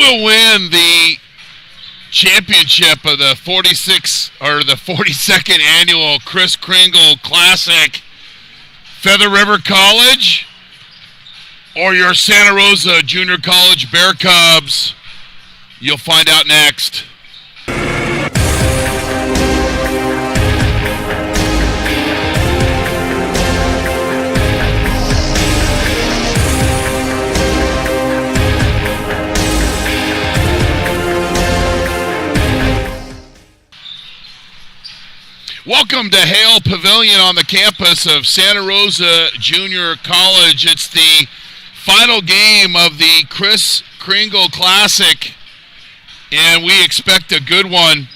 will win the championship of the 42nd annual Kringle Classic? Feather River College or your Santa Rosa Junior College Bear Cubs? You'll find out next. Welcome to Hale Pavilion on the campus of Santa Rosa Junior College. It's the final game of the Kringle Classic, and we expect a good one.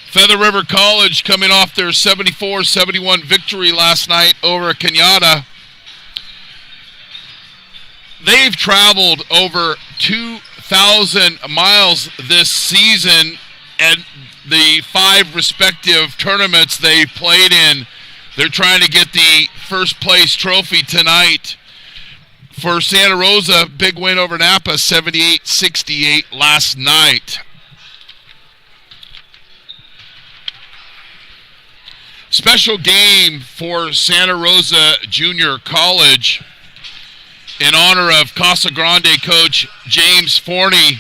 Feather River College coming off their 74-71 victory last night over Kenyatta. They've traveled over 2,000 miles this season, and the 5 respective tournaments they played in. They're trying to get the first place trophy tonight. For Santa Rosa, big win over Napa, 78-68 last night. Special game for Santa Rosa Junior College. in honor of Casa Grande coach James Forney.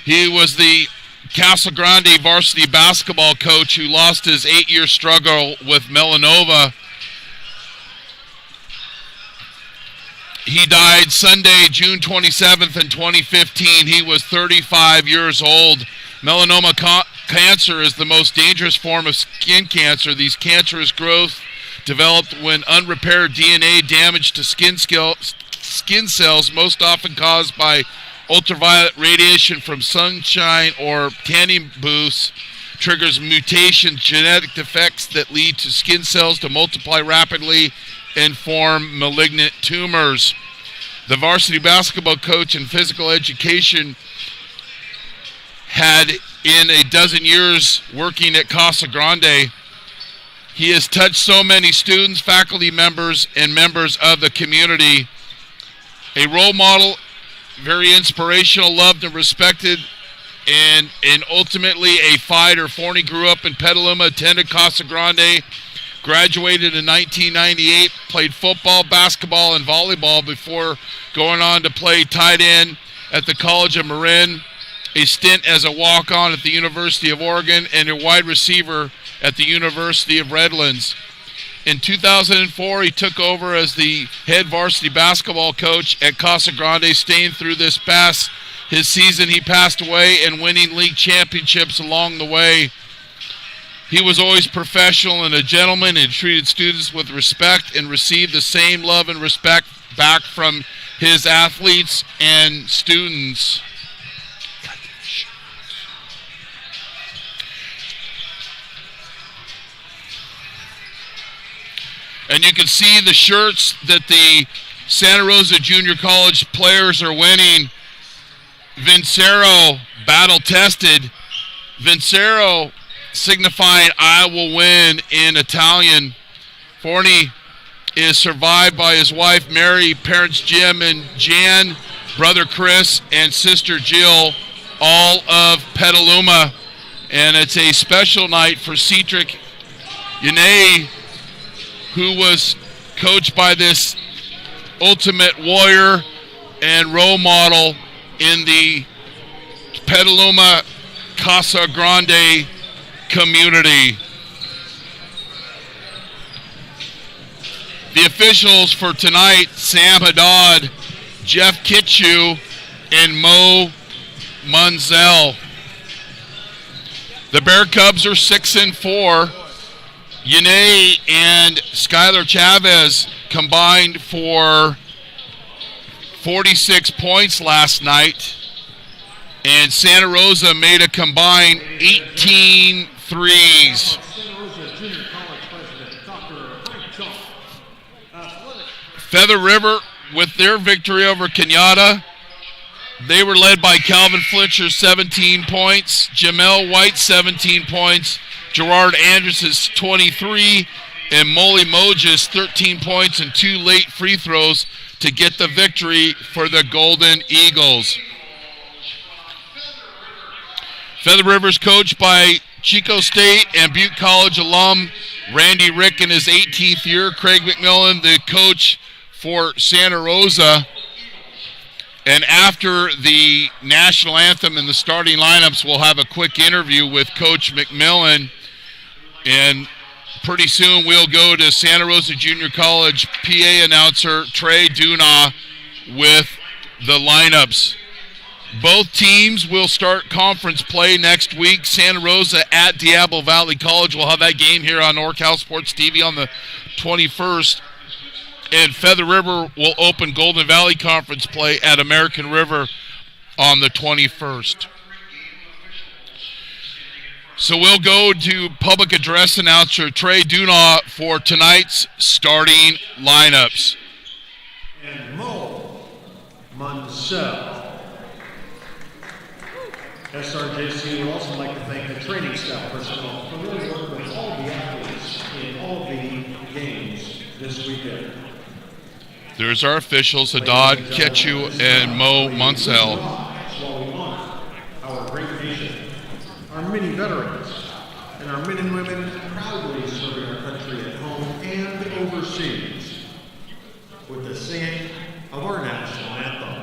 He was the Casa Grande varsity basketball coach who lost his 8-year struggle with melanoma. He died Sunday, June 27th in 2015. He was 35 years old. Melanoma cancer is the most dangerous form of skin cancer. These cancerous growths developed when unrepaired DNA damage to skin cells, most often caused by ultraviolet radiation from sunshine or tanning booths, triggers mutations, genetic defects that lead to skin cells to multiply rapidly and form malignant tumors. The varsity basketball coach and physical education had in a dozen years working at Casa Grande. He has touched so many students, faculty members, and members of the community. A role model, very inspirational, loved and respected, and ultimately a fighter. Forney grew up in Petaluma, attended Casa Grande, graduated in 1998, played football, basketball, and volleyball before going on to play tight end at the College of Marin, a stint as a walk-on at the University of Oregon, and a wide receiver at the University of Redlands. In 2004, he took over as the head varsity basketball coach at Casa Grande, staying through his season. He passed away and winning league championships along the way. He was always professional and a gentleman and treated students with respect and received the same love and respect back from his athletes and students. And you can see the shirts that the Santa Rosa Junior College players are winning. Vincero, battle-tested. Vincero signifying I will win in Italian. Forney is survived by his wife Mary, parents Jim and Jan, brother Kris, and sister Jill, all of Petaluma. And it's a special night for Cedric Yanay, who was coached by this ultimate warrior and role model in the Petaluma Casa Grande community. The officials for tonight: Sam Haddad, Jeff Kitchu, and Mo Munzel. The Bear Cubs are 6-4. Yanay and Skylar Chavez combined for 46 points last night, and Santa Rosa made a combined 18 threes. Feather River with their victory over Kenyatta. They were led by Calvin Fletcher, 17 points, Jamel White, 17 points, Gerard Andrews, 23, and Molly Mojes, 13 points and 2 late free throws to get the victory for the Golden Eagles. Feather River's coached by Chico State and Butte College alum Randy Rick in his 18th year. Craig McMillan, the coach for Santa Rosa. And after the national anthem and the starting lineups, we'll have a quick interview with Coach McMillan. And pretty soon we'll go to Santa Rosa Junior College PA announcer Trey Duna with the lineups. Both teams will start conference play next week. Santa Rosa at Diablo Valley College. We'll have that game here on NorCal Sports TV on the 21st. And Feather River will open Golden Valley Conference play at American River on the 21st. So we'll go to public address announcer Trey Duna for tonight's starting lineups. And Mo Munsell. SRJC would also like to thank the training staff personnel for really working with all the athletes in all of the games this weekend. There's our officials, Haddad, Ketchu, and Mo Munsell. While we honor our great nation, our many veterans, and our men and women proudly serving our country at home and overseas with the singing of our national anthem.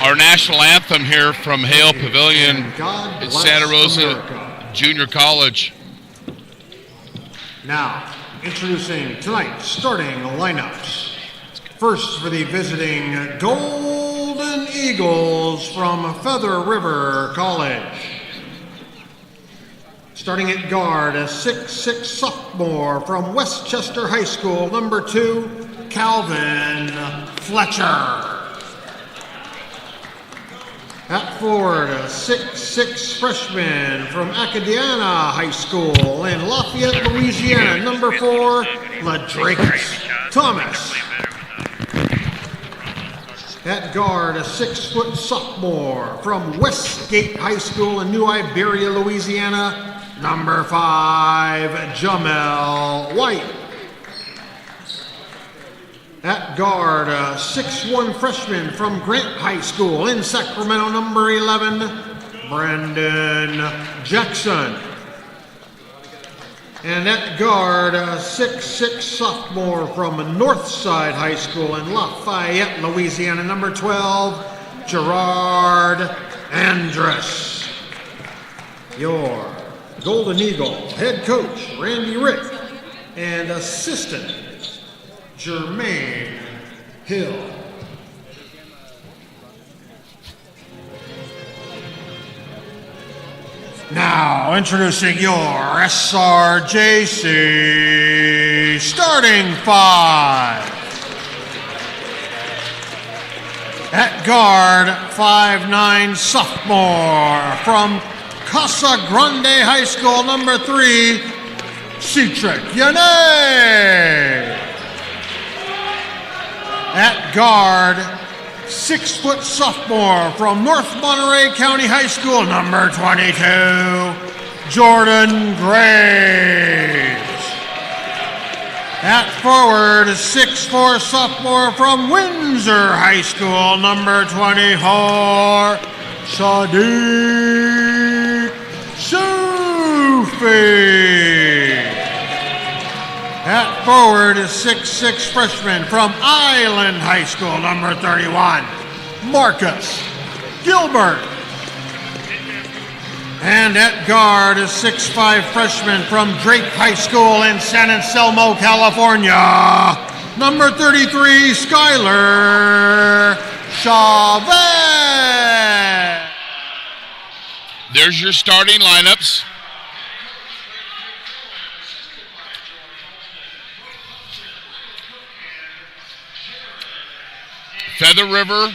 Our national anthem here from Hale Pavilion at Santa Rosa America. Junior College. Now, introducing tonight's starting lineups. First for the visiting Golden Eagles from Feather River College. Starting at guard, a 6'6" sophomore from Westchester High School, number 2, Calvin Fletcher. At forward, a 6'6" freshman from Acadiana High School in Lafayette, Louisiana, number 4, LaDrake Thomas. At guard, a 6' sophomore from Westgate High School in New Iberia, Louisiana, number 5, Jamel White. At guard, a 6'1" freshman from Grant High School in Sacramento, number 11, Brandon Jackson. And at guard, a 6'6" sophomore from Northside High School in Lafayette, Louisiana, number 12, Gerard Andrus. Your Golden Eagle head coach, Randy Rick, and assistant, Jermaine Hill. Now, introducing your SRJC starting 5. At guard, 5'9" sophomore from Casa Grande High School, number 3, Cedric Yanay. At guard, 6' sophomore from North Monterey County High School, number 22, Jordan Graves. At forward, 6'4" sophomore from Windsor High School, number 24, Sadiq Sufi. At forward is 6'6" freshman from Island High School, number 31, Marcus Gilbert. And at guard is 6'5" freshman from Drake High School in San Anselmo, California, number 33, Skylar Chavez. There's your starting lineups. Feather River,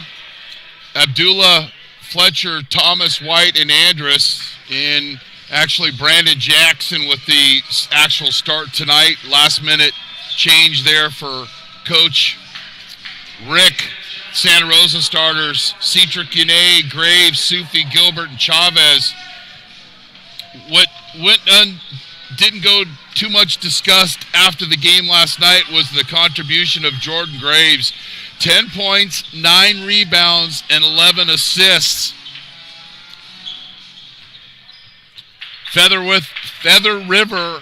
Abdullah, Fletcher, Thomas, White, and Andrus. And actually Brandon Jackson with the actual start tonight. Last minute change there for Coach Rick. Santa Rosa starters, Cedric Yanay, Graves, Sufi, Gilbert, and Chavez. What didn't go too much discussed after the game last night was the contribution of Jordan Graves 10 points, 9 rebounds, and 11 assists. Feather River,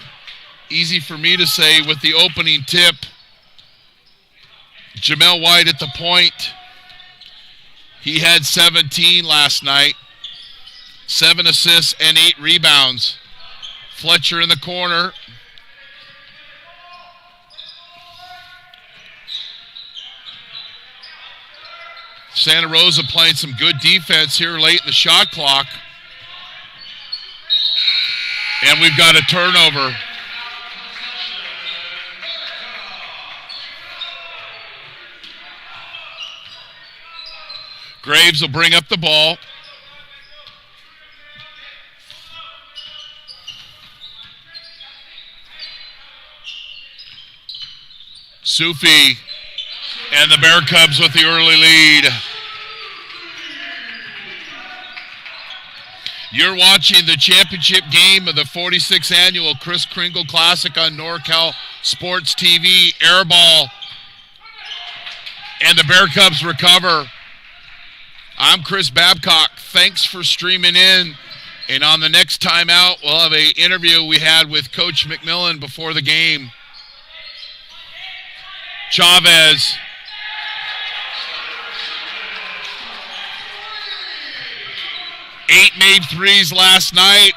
easy for me to say, with the opening tip. Jamel White at the point. He had 17 last night. 7 assists and 8 rebounds. Fletcher in the corner. Santa Rosa playing some good defense here late in the shot clock. And we've got a turnover. Graves will bring up the ball. Sufi and the Bear Cubs with the early lead. You're watching the championship game of the 46th annual Kris Kringle Classic on NorCal Sports TV. Air ball. And the Bear Cubs recover. I'm Chris Babcock. Thanks for streaming in. And on the next timeout, we'll have an interview we had with Coach McMillan before the game. Chavez. Eight made threes last night,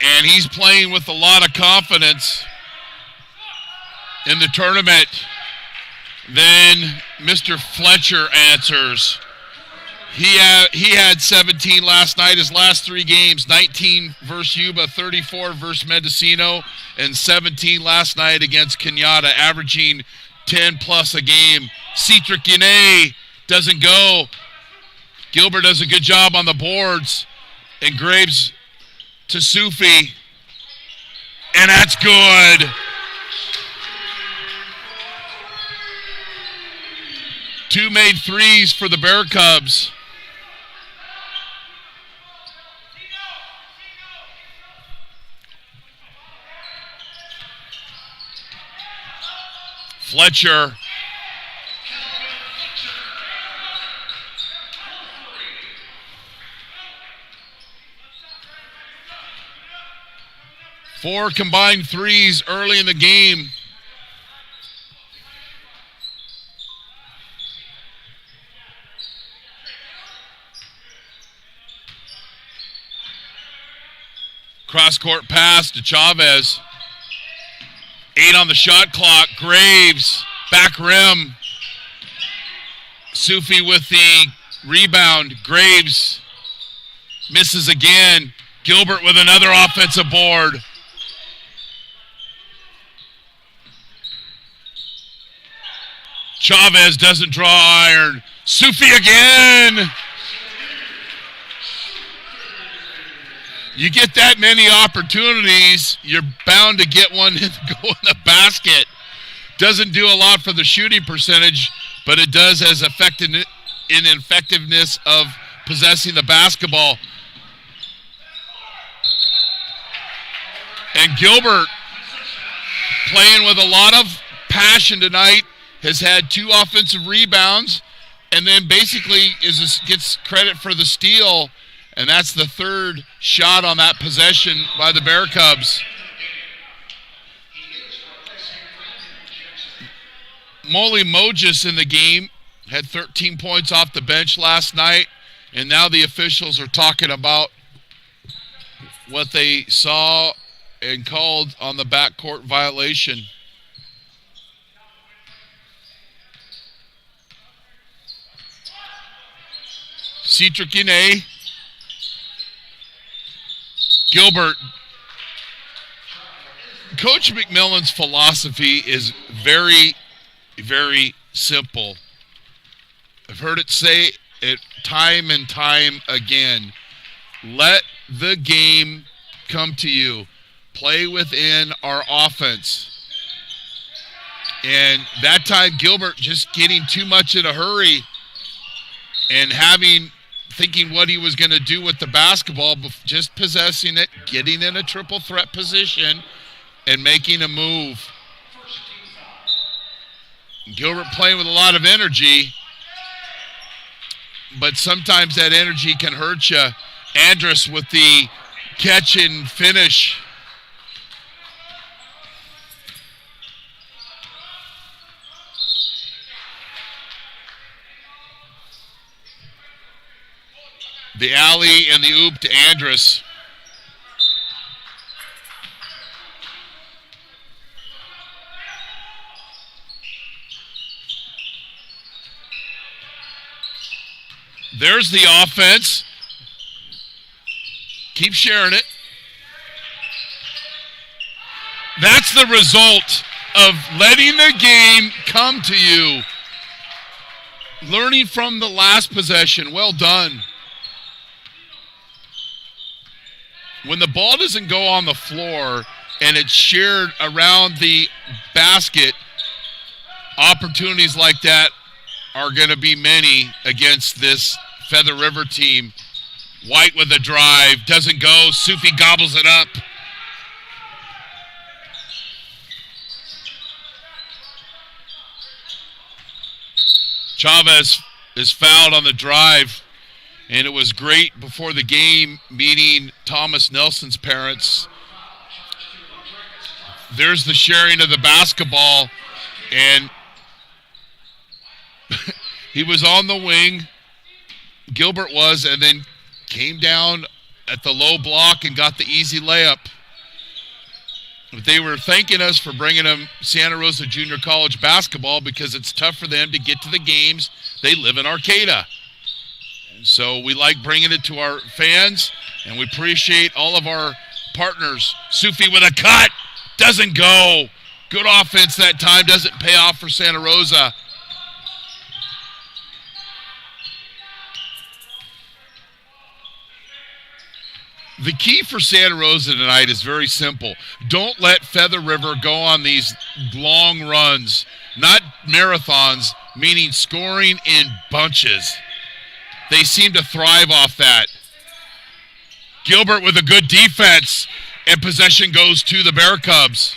and he's playing with a lot of confidence in the tournament. Then Mr. Fletcher answers. He had 17 last night, his last 3 games, 19 versus Yuba, 34 versus Mendocino, and 17 last night against Kenyatta, averaging 10-plus a game. Cedric Yane doesn't go. Gilbert does a good job on the boards. And Graves to Sufi. And that's good. Two made threes for the Bear Cubs. Fletcher. Four combined threes early in the game. Cross-court pass to Chavez. 8 on the shot clock. Graves, back rim. Sufi with the rebound. Graves misses again. Gilbert with another offensive board. Chavez doesn't draw iron. Sufi again. You get that many opportunities, you're bound to get one to go in the basket. Doesn't do a lot for the shooting percentage, but it does as effectiveness of possessing the basketball. And Gilbert, playing with a lot of passion tonight, has had 2 offensive rebounds, and then basically gets credit for the steal. And that's the 3rd shot on that possession by the Bear Cubs. Molly Mojus in the game had 13 points off the bench last night, and now the officials are talking about what they saw and called on the backcourt violation. Cedric Yane. Gilbert. Coach McMillan's philosophy is very, very simple. I've heard it say it time and time again. Let the game come to you. Play within our offense. And that time, Gilbert just getting too much in a hurry and thinking what he was going to do with the basketball, just possessing it, getting in a triple threat position, and making a move. Gilbert playing with a lot of energy, but sometimes that energy can hurt you. Andrus with the catch and finish. The alley and the oop to Andrus. There's the offense. Keep sharing it. That's the result of letting the game come to you. Learning from the last possession. Well done. When the ball doesn't go on the floor and it's shared around the basket, opportunities like that are going to be many against this Feather River team. White with a drive, doesn't go. Sufi gobbles it up. Chavez is fouled on the drive, and it was great before the game meeting Thomas Nelson's parents. There's the sharing of the basketball, and he was on the wing, Gilbert was, and then came down at the low block and got the easy layup. But they were thanking us for bringing them Santa Rosa Junior College basketball because it's tough for them to get to the games. They live in Arcata. So we like bringing it to our fans, and we appreciate all of our partners. Sufi with a cut. Doesn't go. Good offense that time. Doesn't pay off for Santa Rosa. The key for Santa Rosa tonight is very simple. Don't let Feather River go on these long runs, not marathons, meaning scoring in bunches. They seem to thrive off that. Gilbert with a good defense, and possession goes to the Bear Cubs.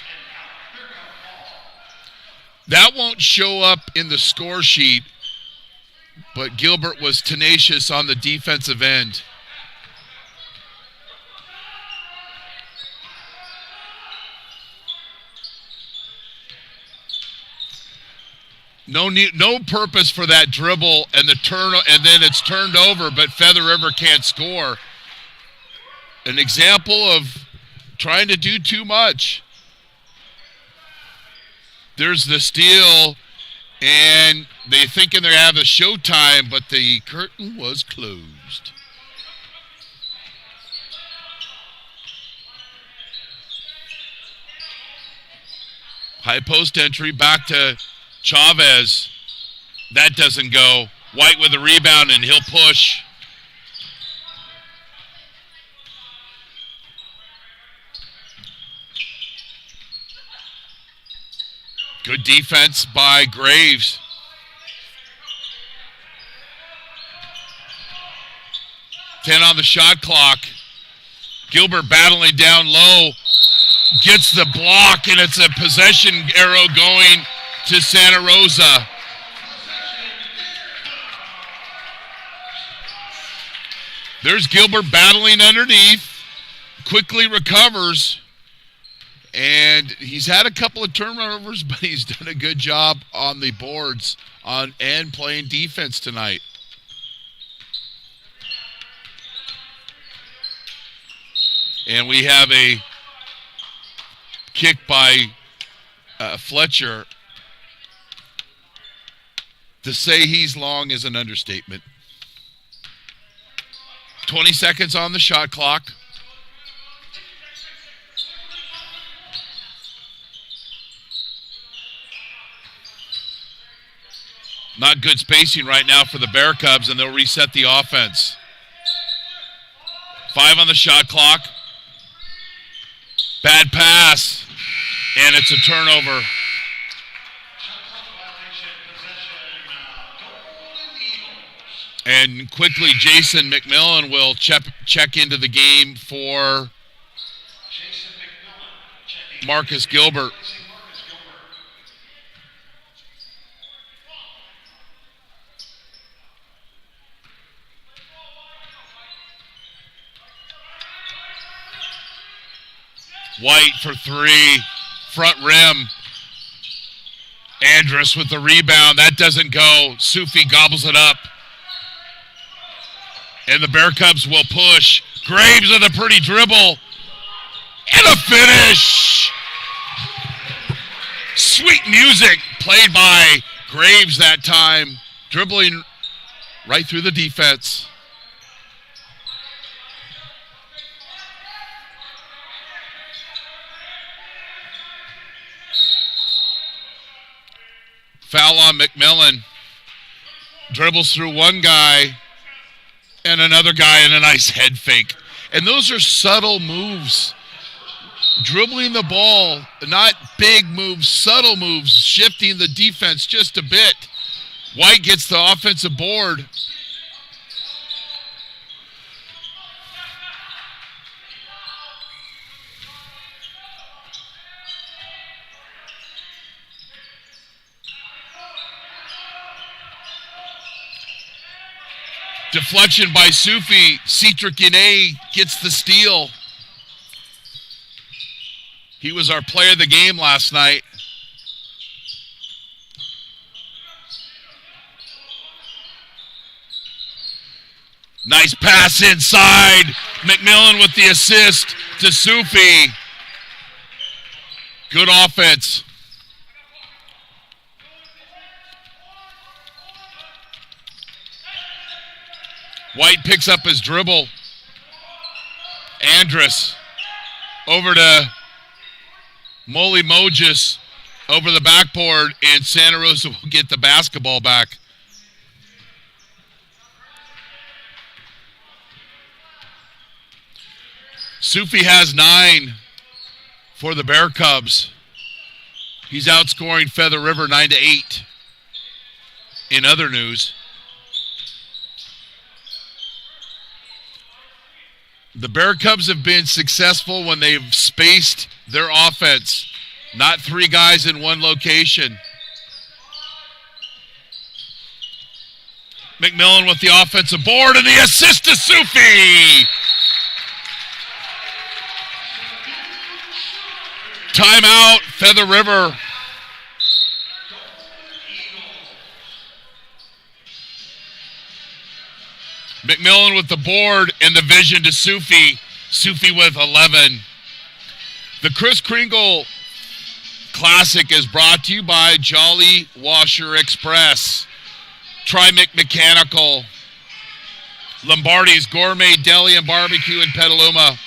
That won't show up in the score sheet, but Gilbert was tenacious on the defensive end. No purpose for that dribble and the turn, and then it's turned over, but Feather River can't score. An example of trying to do too much. There's the steal, and they're thinking they have a showtime, but the curtain was closed. High post entry back to Chavez. That doesn't go. White with a rebound, and he'll push. Good defense by Graves. Ten on the shot clock. Gilbert battling down low. Gets the block, and it's a possession arrow going to Santa Rosa. There's Gilbert battling underneath. Quickly recovers. And he's had a couple of turnovers, but he's done a good job on the boards and playing defense tonight. And we have a kick by Fletcher. To say he's long is an understatement. 20 seconds on the shot clock. Not good spacing right now for the Bear Cubs, and they'll reset the offense. 5 on the shot clock. Bad pass, and it's a turnover. And quickly, Jason McMillan will check into the game for Marcus Gilbert. White for three. Front rim. Andrus with the rebound. That doesn't go. Sufi gobbles it up. And the Bear Cubs will push. Graves with a pretty dribble. And a finish! Sweet music played by Graves that time. Dribbling right through the defense. Foul on McMillan. Dribbles through one guy and another guy in a nice head fake. And those are subtle moves. Dribbling the ball, not big moves, subtle moves, shifting the defense just a bit. White gets the offensive board. Deflection by Sufi. Cedric Yane gets the steal. He was our player of the game last night. Nice pass inside. McMillan with the assist to Sufi. Good offense. White picks up his dribble. Andrus over to Molly Mojis over the backboard, and Santa Rosa will get the basketball back. Sufi has 9 for the Bear Cubs. He's outscoring Feather River 9-8. In other news, the Bear Cubs have been successful when they've spaced their offense, not 3 guys in one location. McMillan with the offensive board and the assist to Sufi. Timeout, Feather River. McMillan with the board and the vision to Sufi. Sufi with 11. The Kris Kringle Classic is brought to you by Jolly Washer Express, Trimec Mechanical, Lombardi's Gourmet Deli and Barbecue in Petaluma,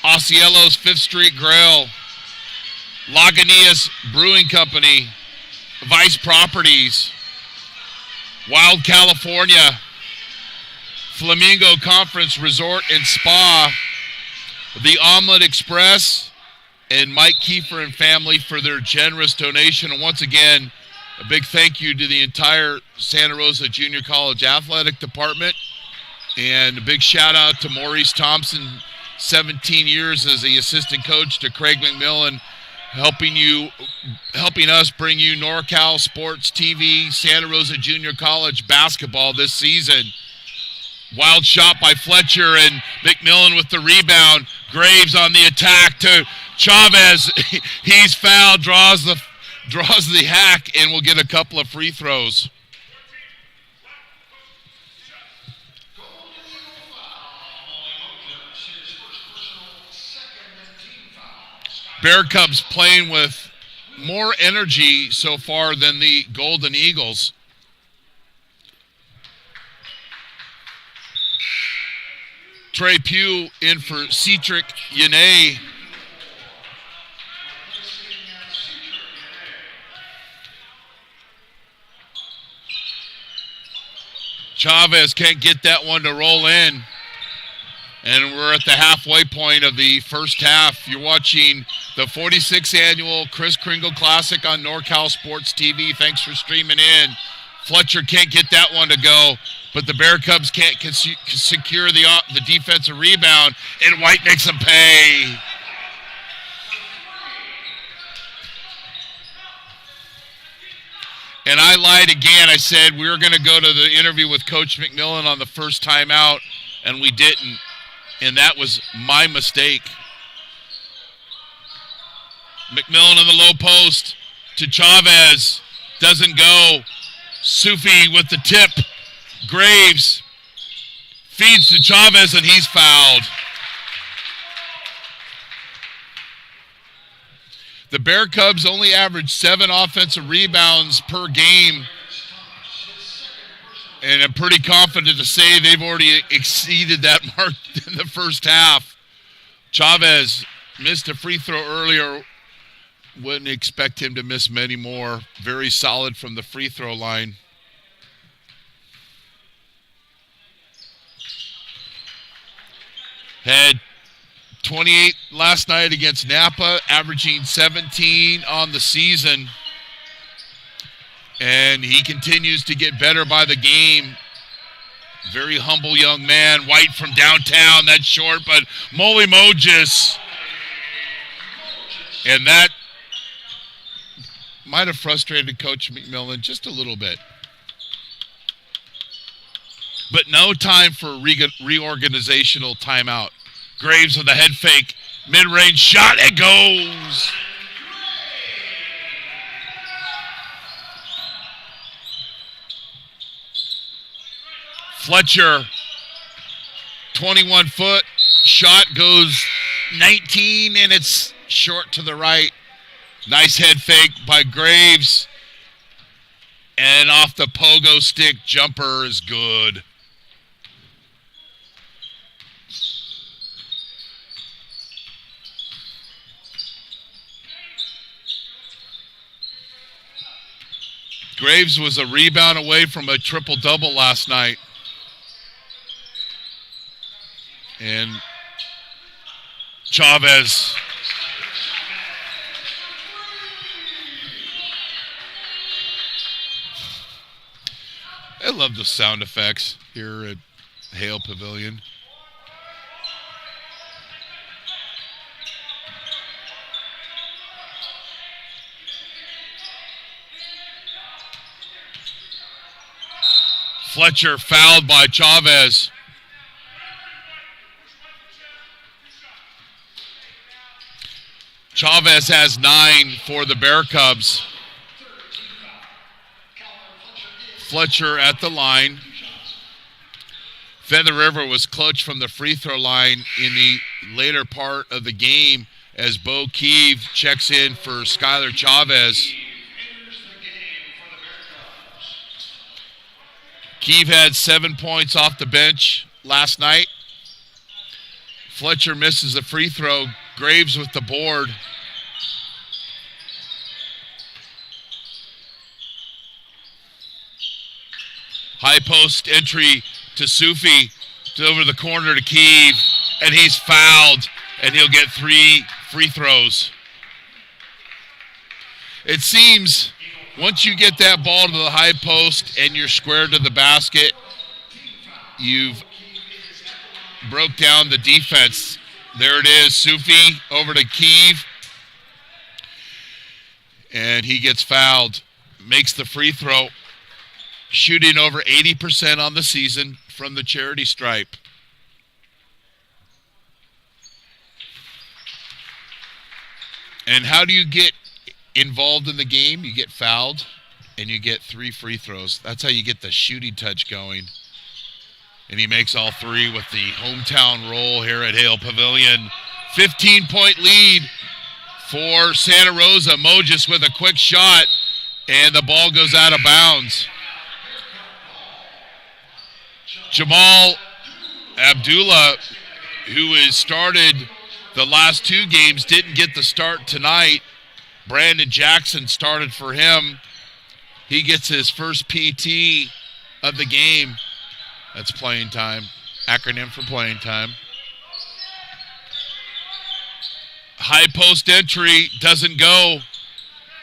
Osceolo's 5th Street Grill, Lagunitas Brewing Company, Vice Properties, Wild California, Flamingo Conference Resort and Spa, the Omelet Express, and Mike Kiefer and family for their generous donation. And once again, a big thank you to the entire Santa Rosa Junior College Athletic Department. And a big shout out to Maurice Thompson, 17 years as the assistant coach, to Craig McMillan, helping us bring you NorCal Sports TV, Santa Rosa Junior College basketball this season. Wild shot by Fletcher, and McMillan with the rebound. Graves on the attack to Chavez. He's fouled, draws the hack, and will get a couple of free throws. Bear Cubs playing with more energy so far than the Golden Eagles. Trey Pugh in for Cedric Yane. Chavez can't get that one to roll in. And we're at the halfway point of the first half. You're watching the 46th annual Kris Kringle Classic on NorCal Sports TV. Thanks for streaming in. Fletcher can't get that one to go, but the Bear Cubs can't secure the defensive rebound, and White makes them pay. And I lied again. I said we were going to go to the interview with Coach McMillan on the first time out, and we didn't. And that was my mistake. McMillan in the low post to Chavez. Doesn't go. Sufi with the tip. Graves feeds to Chavez, and he's fouled. The Bear Cubs only average 7 offensive rebounds per game. And I'm pretty confident to say they've already exceeded that mark in the first half. Chavez missed a free throw earlier. Wouldn't expect him to miss many more. Very solid from the free throw line. Had 28 last night against Napa, averaging 17 on the season. And he continues to get better by the game. Very humble young man. White from downtown. That's short, but Molly Mojis. And that might have frustrated Coach McMillan just a little bit. But no time for reorganizational timeout. Graves with a head fake. Mid-range shot. It goes. Fletcher, 21-foot shot goes 19, and it's short to the right. Nice head fake by Graves. And off the pogo stick, jumper is good. Graves was a rebound away from a triple-double last night. And Chavez. I love the sound effects here at Hale Pavilion. Fletcher fouled by Chavez. Chavez has 9 for the Bear Cubs. Fletcher at the line. Feather River was clutch from the free throw line in the later part of the game as Bo Keeve checks in for Skylar Chavez. Keeve had 7 points off the bench last night. Fletcher misses a free throw. Graves with the board. High post entry to Sufi, over the corner to Keeve, and he's fouled, and he'll get 3 free throws. It seems once you get that ball to the high post and you're square to the basket, you've broke down the defense. There it is, Sufi over to Keeve. And he gets fouled, makes the free throw, shooting over 80% on the season from the charity stripe. And how do you get involved in the game? You get fouled, and you get 3 free throws. That's how you get the shooting touch going. And he makes all 3 with the hometown roll here at Hale Pavilion. 15-point lead for Santa Rosa. Mojis with a quick shot, and the ball goes out of bounds. Jamal Abdullah, who has started the last 2 games, didn't get the start tonight. Brandon Jackson started for him. He gets his first PT of the game. That's playing time. Acronym for playing time. High post entry doesn't go.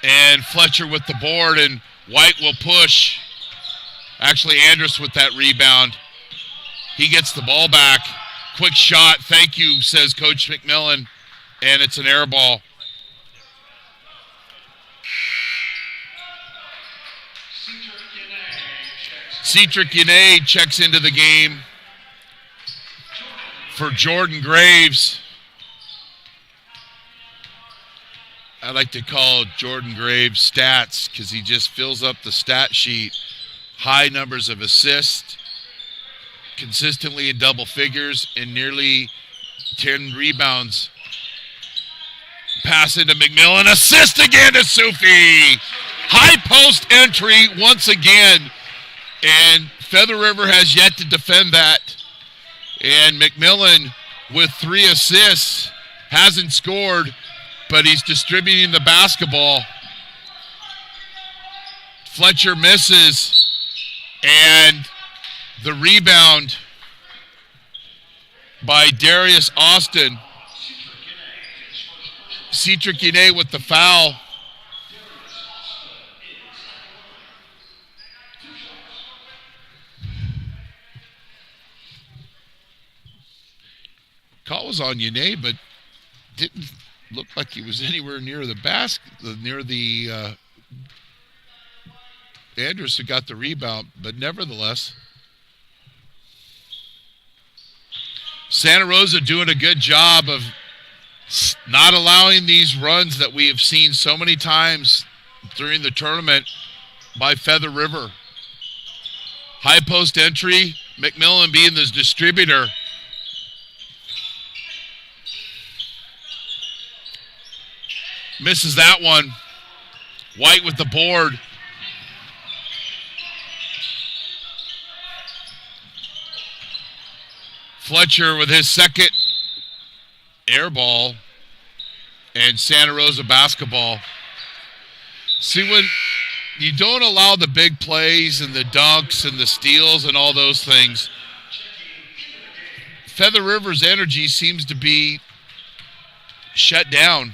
And Fletcher with the board, and White will push. Actually, Andrus with that rebound. He gets the ball back. Quick shot. Thank you, says Coach McMillan. And it's an air ball. Cedric Yanay checks into the game for Jordan Graves. I like to call Jordan Graves stats because he just fills up the stat sheet. High numbers of assists, consistently in double figures, and nearly 10 rebounds. Pass into McMillan. Assist again to Sufi. High post entry once again. And Feather River has yet to defend that. And McMillan with 3 assists. Hasn't scored, but he's distributing the basketball. Fletcher misses. And the rebound by Darius Austin. Citrikine with the foul. Call was on Yane, but didn't look like he was anywhere near the basket, near the Andrews who got the rebound, but nevertheless. Santa Rosa doing a good job of not allowing these runs that we have seen so many times during the tournament by Feather River. High post entry, McMillan being the distributor. Misses that one. White with the board. Fletcher with his second air ball, and Santa Rosa basketball. See, when you don't allow the big plays and the dunks and the steals and all those things, Feather River's energy seems to be shut down.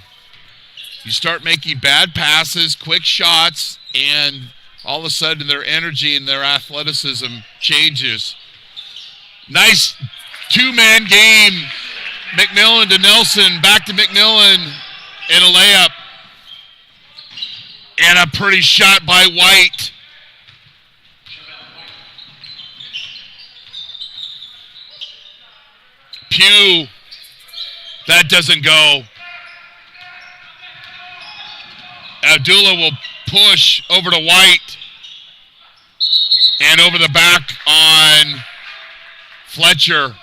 You start making bad passes, quick shots, and all of a sudden their energy and their athleticism changes. Nice two-man game. McMillan to Nelson, back to McMillan, and a layup. And a pretty shot by White. Pugh. That doesn't go. Abdullah will push over to White. And over the back on Fletcher.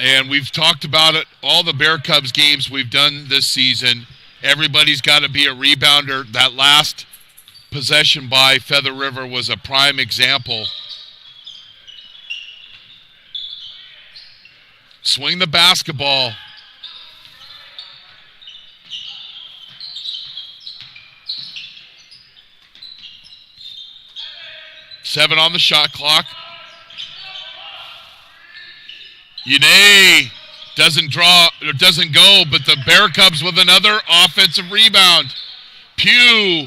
And we've talked about it, all the Bear Cubs games we've done this season. Everybody's got to be a rebounder. That last possession by Feather River was a prime example. Swing the basketball. Seven on the shot clock. Yane doesn't go, but the Bear Cubs with another offensive rebound. Pugh,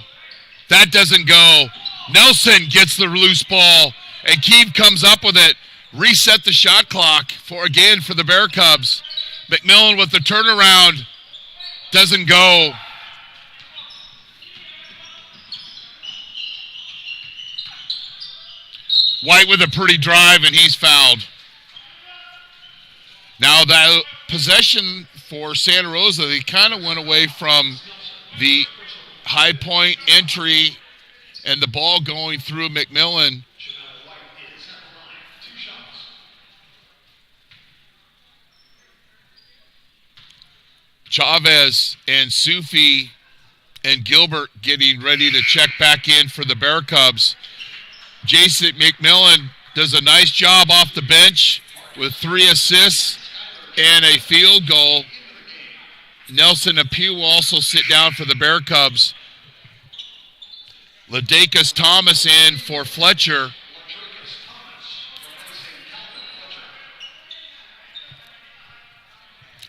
that doesn't go. Nelson gets the loose ball, and Keeve comes up with it. Reset the shot clock for the Bear Cubs. McMillan with the turnaround, doesn't go. White with a pretty drive, and he's fouled. Now that possession for Santa Rosa, they kind of went away from the high point entry and the ball going through McMillan. Chavez and Sufi and Gilbert getting ready to check back in for the Bear Cubs. Jason McMillan does a nice job off the bench with 3 assists and a field goal. Nelson and Pugh will also sit down for the Bear Cubs. Ladakis Thomas in for Fletcher.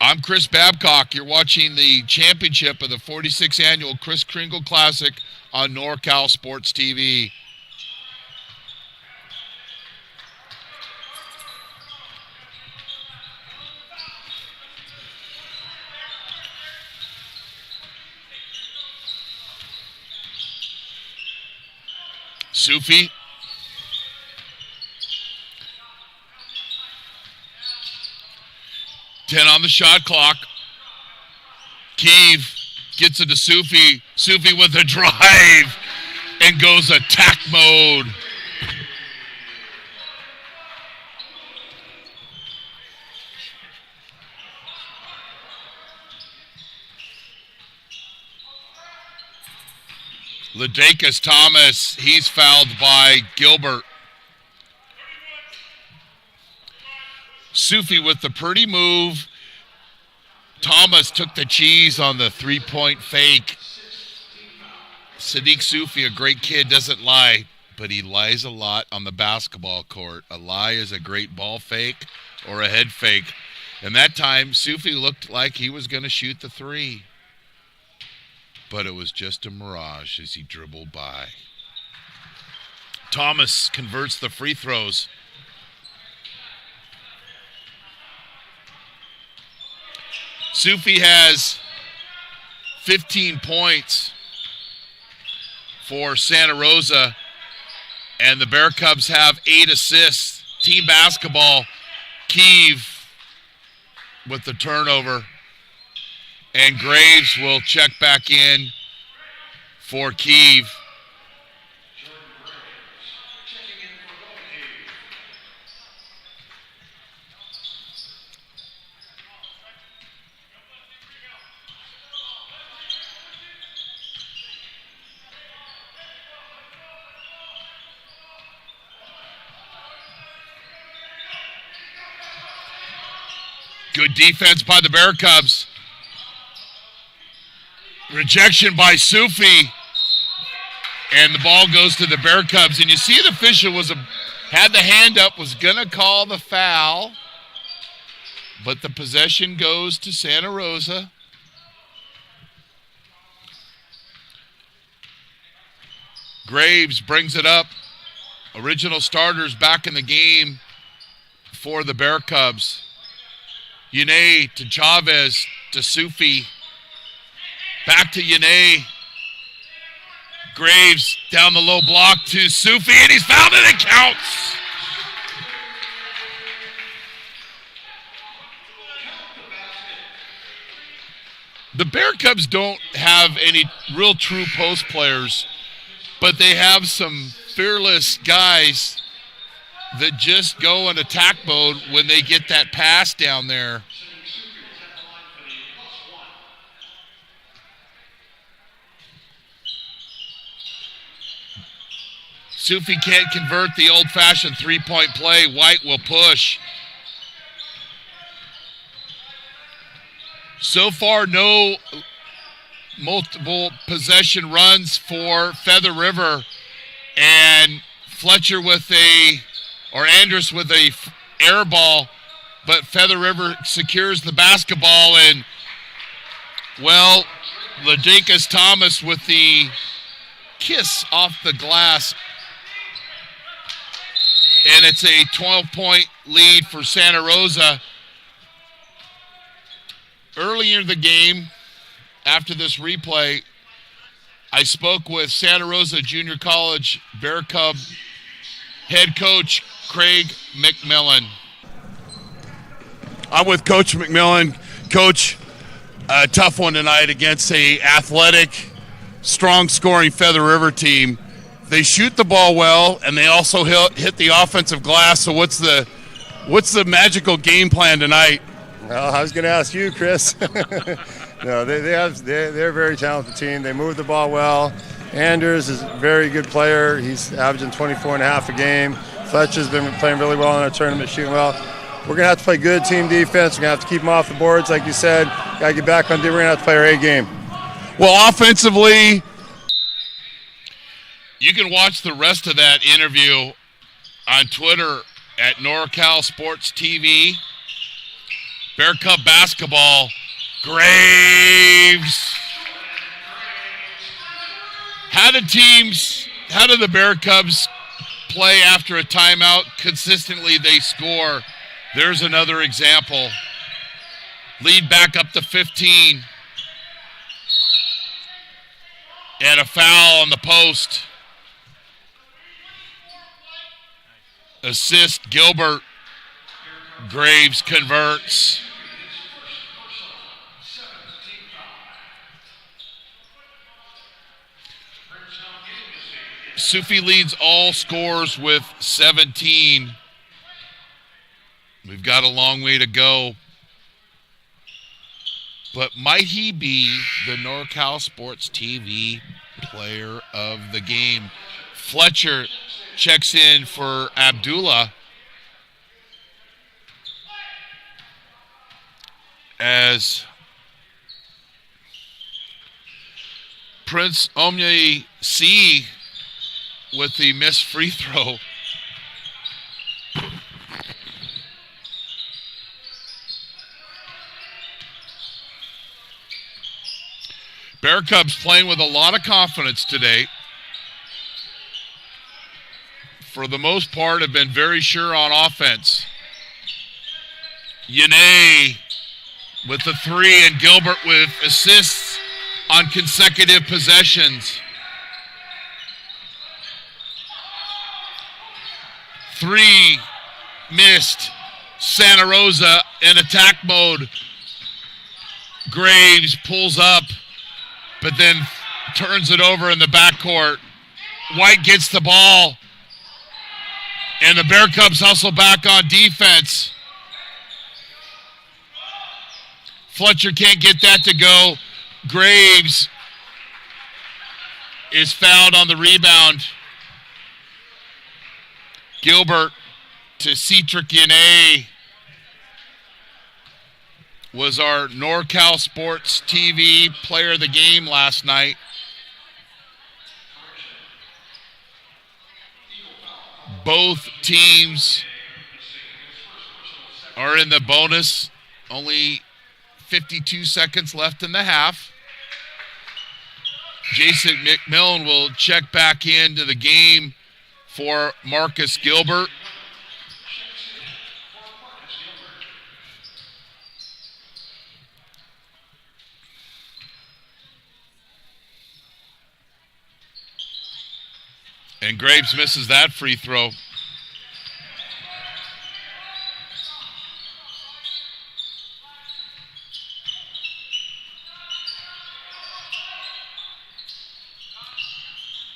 I'm Chris Babcock. You're watching the championship of the 46th annual Kris Kringle Classic on NorCal Sports TV. 10 on the shot clock. Kiev gets it to Sufi. Sufi with a drive and goes attack mode. Ledekas Thomas, he's fouled by Gilbert. Sufi with the pretty move. Thomas took the cheese on the three-point fake. Sadiq Sufi, a great kid, doesn't lie, but he lies a lot on the basketball court. A lie is a great ball fake or a head fake. And that time, Sufi looked like he was going to shoot the three. But it was just a mirage as he dribbled by. Thomas converts the free throws. Sufi has 15 points for Santa Rosa, and the Bear Cubs have 8 assists. Team basketball, Kiev with the turnover. And Graves will check back in for Kiev. Good defense by the Bear Cubs. Rejection by Sufi. And the ball goes to the Bear Cubs. And you see an official had the hand up, was going to call the foul. But the possession goes to Santa Rosa. Graves brings it up. Original starters back in the game for the Bear Cubs. Yane to Chavez to Sufi. Back to Yane. Graves down the low block to Sufi, and he's fouled and it counts. The Bear Cubs don't have any real true post players, but they have some fearless guys that just go in attack mode when they get that pass down there. Sufi can't convert the old-fashioned three-point play. White will push. So far, no multiple possession runs for Feather River. And Fletcher Andrus with a air ball, but Feather River secures the basketball, and, well, Ledekas Thomas with the kiss off the glass. And it's a 12-point lead for Santa Rosa. Earlier in the game, after this replay, I spoke with Santa Rosa Junior College Bear Cub head coach Craig McMillan. I'm with Coach McMillan. Coach, a tough one tonight against a athletic, strong scoring Feather River team. They shoot the ball well, and they also hit the offensive glass. So what's the magical game plan tonight? Well, I was going to ask you, Kris. No, they're a very talented team. They move the ball well. Anders is a very good player. He's averaging 24 and a half a game. Fletcher's been playing really well in our tournament, shooting well. We're going to have to play good team defense. We're going to have to keep them off the boards, like you said. Got to get back on. We're going to have to play our A game. Well, offensively, you can watch the rest of that interview on Twitter at NorCal SportsTV. Bear Cub basketball, Graves. How do the Bear Cubs play after a timeout? Consistently they score. There's another example. Lead back up to 15. And a foul on the post. Assist Gilbert. Graves converts. Sufi leads all scores with 17. We've got a long way to go. But might he be the NorCal Sports TV player of the game? Fletcher checks in for Abdullah as Prince Omni C with the missed free throw. Bear Cubs playing with a lot of confidence today. For the most part, have been very sure on offense. Yane with the three and Gilbert with assists on consecutive possessions. Three missed. Santa Rosa in attack mode. Graves pulls up, but then turns it over in the backcourt. White gets the ball, and the Bear Cubs hustle back on defense. Fletcher can't get that to go. Graves is fouled on the rebound. Gilbert to Cetric Yane was our NorCal Sports TV player of the game last night. Both teams are in the bonus. Only 52 seconds left in the half. Jason McMillan will check back into the game for Marcus Gilbert. And Graves misses that free throw.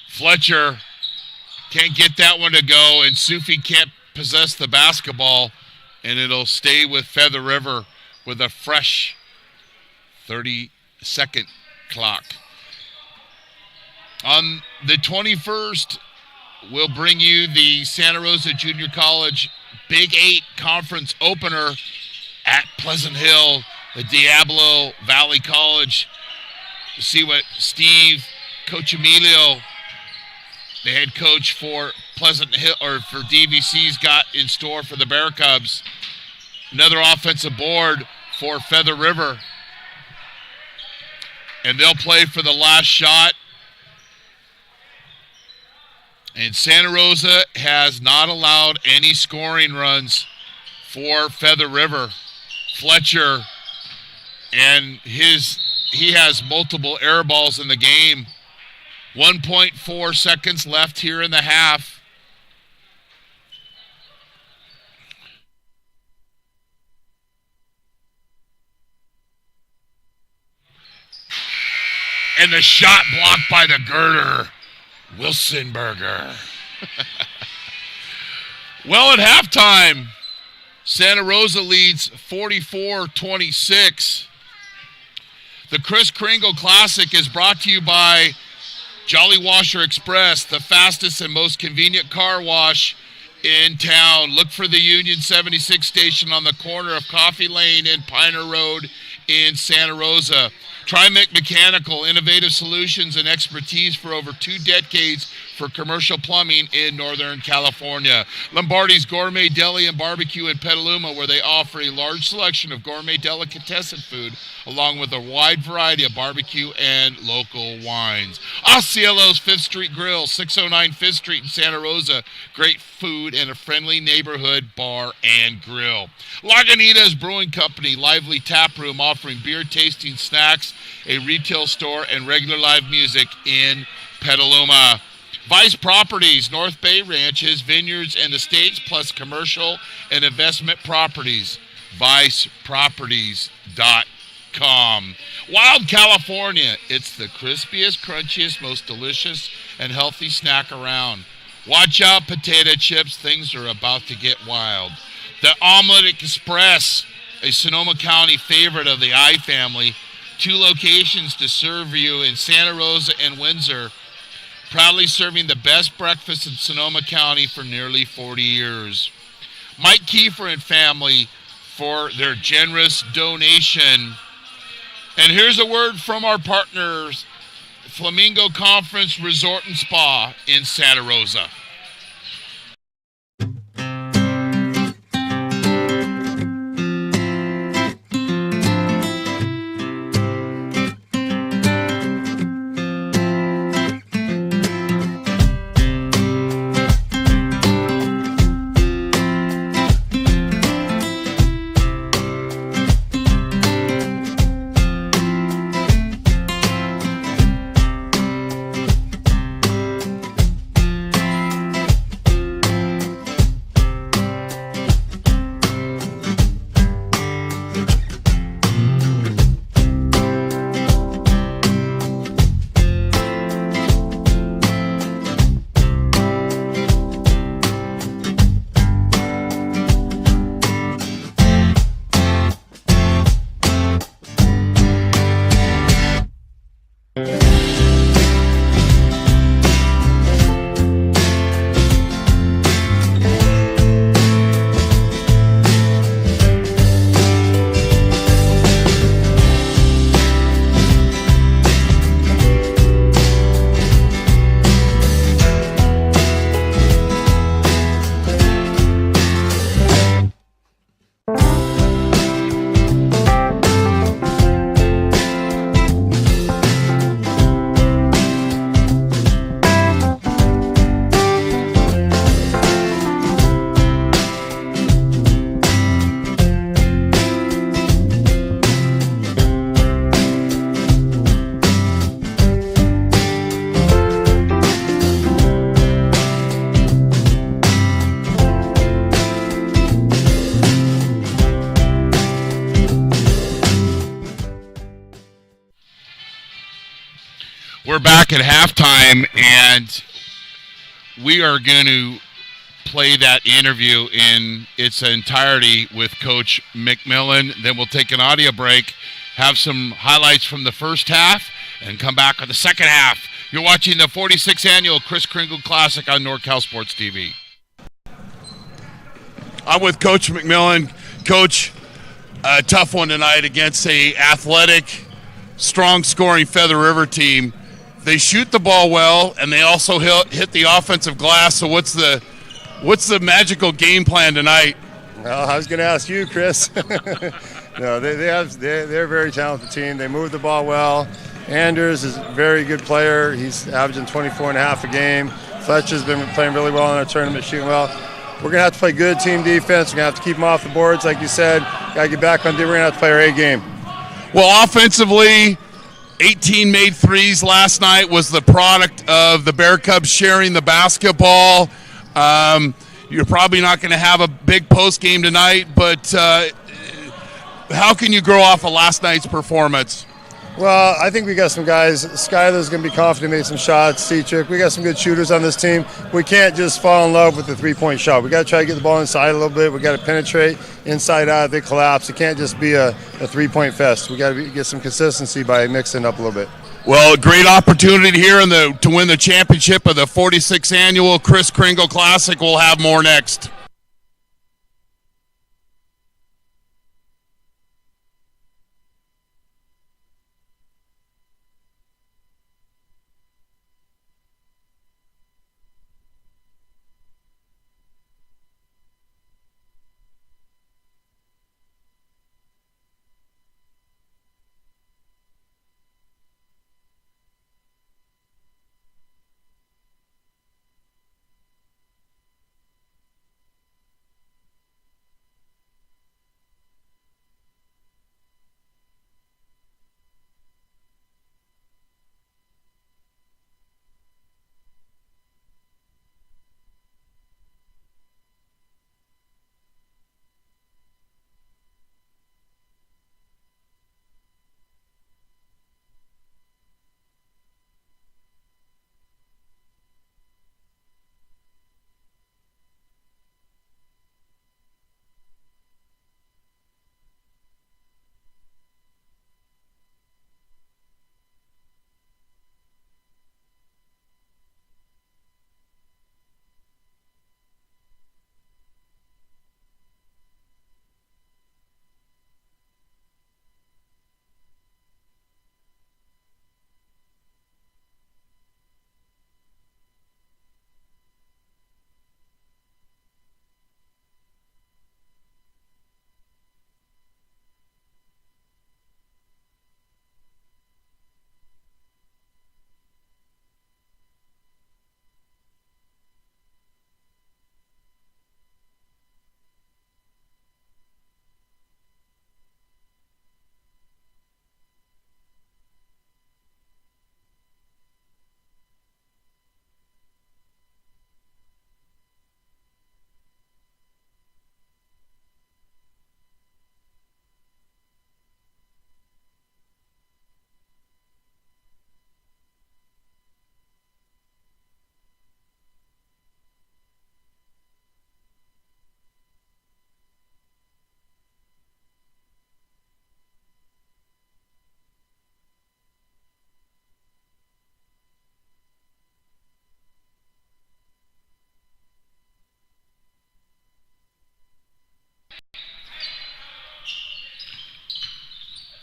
Fletcher can't get that one to go, and Sufi can't possess the basketball, and it'll stay with Feather River with a fresh 30-second clock. On the 21st, we'll bring you the Santa Rosa Junior College Big 8 Conference opener at Pleasant Hill, the Diablo Valley College. To see what Steve Coach Emilio, the head coach for Pleasant Hill or for DVC's, got in store for the Bear Cubs. Another offensive board for Feather River. And they'll play for the last shot. And Santa Rosa has not allowed any scoring runs for Feather River. Fletcher, and he has multiple air balls in the game. 1.4 seconds left here in the half. And the shot blocked by the girder, Wilsonberger. Well, at halftime, Santa Rosa leads 44-26. The Kris Kringle Classic is brought to you by Jolly Washer Express, the fastest and most convenient car wash in town. Look for the Union 76 station on the corner of Coffee Lane and Piner Road in Santa Rosa. Trimec Mechanical, innovative solutions and expertise for over 2 decades for commercial plumbing in Northern California. Lombardi's Gourmet Deli and Barbecue in Petaluma, where they offer a large selection of gourmet delicatessen food, along with a wide variety of barbecue and local wines. Osceolo's 5th Street Grill, 609 5th Street in Santa Rosa. Great food and a friendly neighborhood bar and grill. Lagunitas Brewing Company, lively tap room offering beer tasting, snacks, a retail store, and regular live music in Petaluma. Vice Properties, North Bay Ranches, vineyards, and estates, plus commercial and investment properties. ViceProperties.com. SportsTV.com. Wild California. It's the crispiest, crunchiest, most delicious, and healthy snack around. Watch out, potato chips. Things are about to get wild. The Omelet Express, a Sonoma County favorite of the I family. 2 locations to serve you in Santa Rosa and Windsor. Proudly serving the best breakfast in Sonoma County for nearly 40 years. Mike Kiefer and family for their generous donation. And here's a word from our partners, Flamingo Conference Resort and Spa in Santa Rosa. We're back at halftime, and we are going to play that interview in its entirety with Coach McMillan. Then we'll take an audio break, have some highlights from the first half, and come back with the second half. You're watching the 46th Annual Kris Kringle Classic on NorCal Sports TV. I'm with Coach McMillan. Coach, a tough one tonight against a athletic, strong-scoring Feather River team. They shoot the ball well, and they also hit the offensive glass. So what's the magical game plan tonight? Well, I was going to ask you, Kris. No, they're a very talented team. They move the ball well. Anders is a very good player. He's averaging 24.5 a game. Fletcher's been playing really well in our tournament, shooting well. We're going to have to play good team defense. We're going to have to keep them off the boards, like you said. Got to get back on. We're going to have to play our A game. Well, offensively, 18 made threes last night was the product of the Bear Cubs sharing the basketball. You're probably not going to have a big post game tonight, but how can you grow off of last night's performance? Well, I think we got some guys. Skyler's going to be confident, make some shots. Cedric, we got some good shooters on this team. We can't just fall in love with the three-point shot. We got to try to get the ball inside a little bit. We got to penetrate inside out. They collapse. It can't just be a three-point fest. We got to get some consistency by mixing up a little bit. Well, a great opportunity here to win the championship of the 46th Annual Kris Kringle Classic. We'll have more next.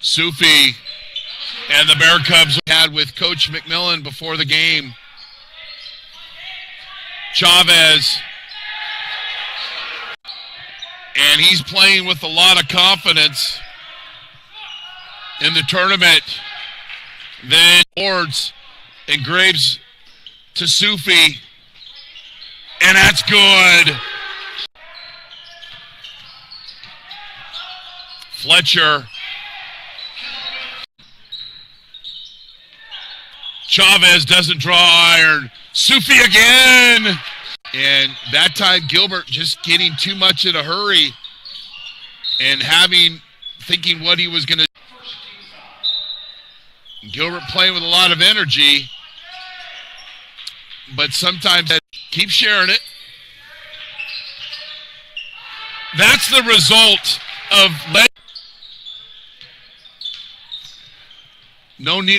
Sufi and the Bear Cubs had with Coach McMillan before the game. Chavez. And he's playing with a lot of confidence in the tournament. Then boards and Graves to Sufi. And that's good. Fletcher. Chavez doesn't draw iron. Sufi again. And that time Gilbert just getting too much in a hurry and thinking what he was going to. Gilbert playing with a lot of energy, but sometimes keep sharing it. That's the result of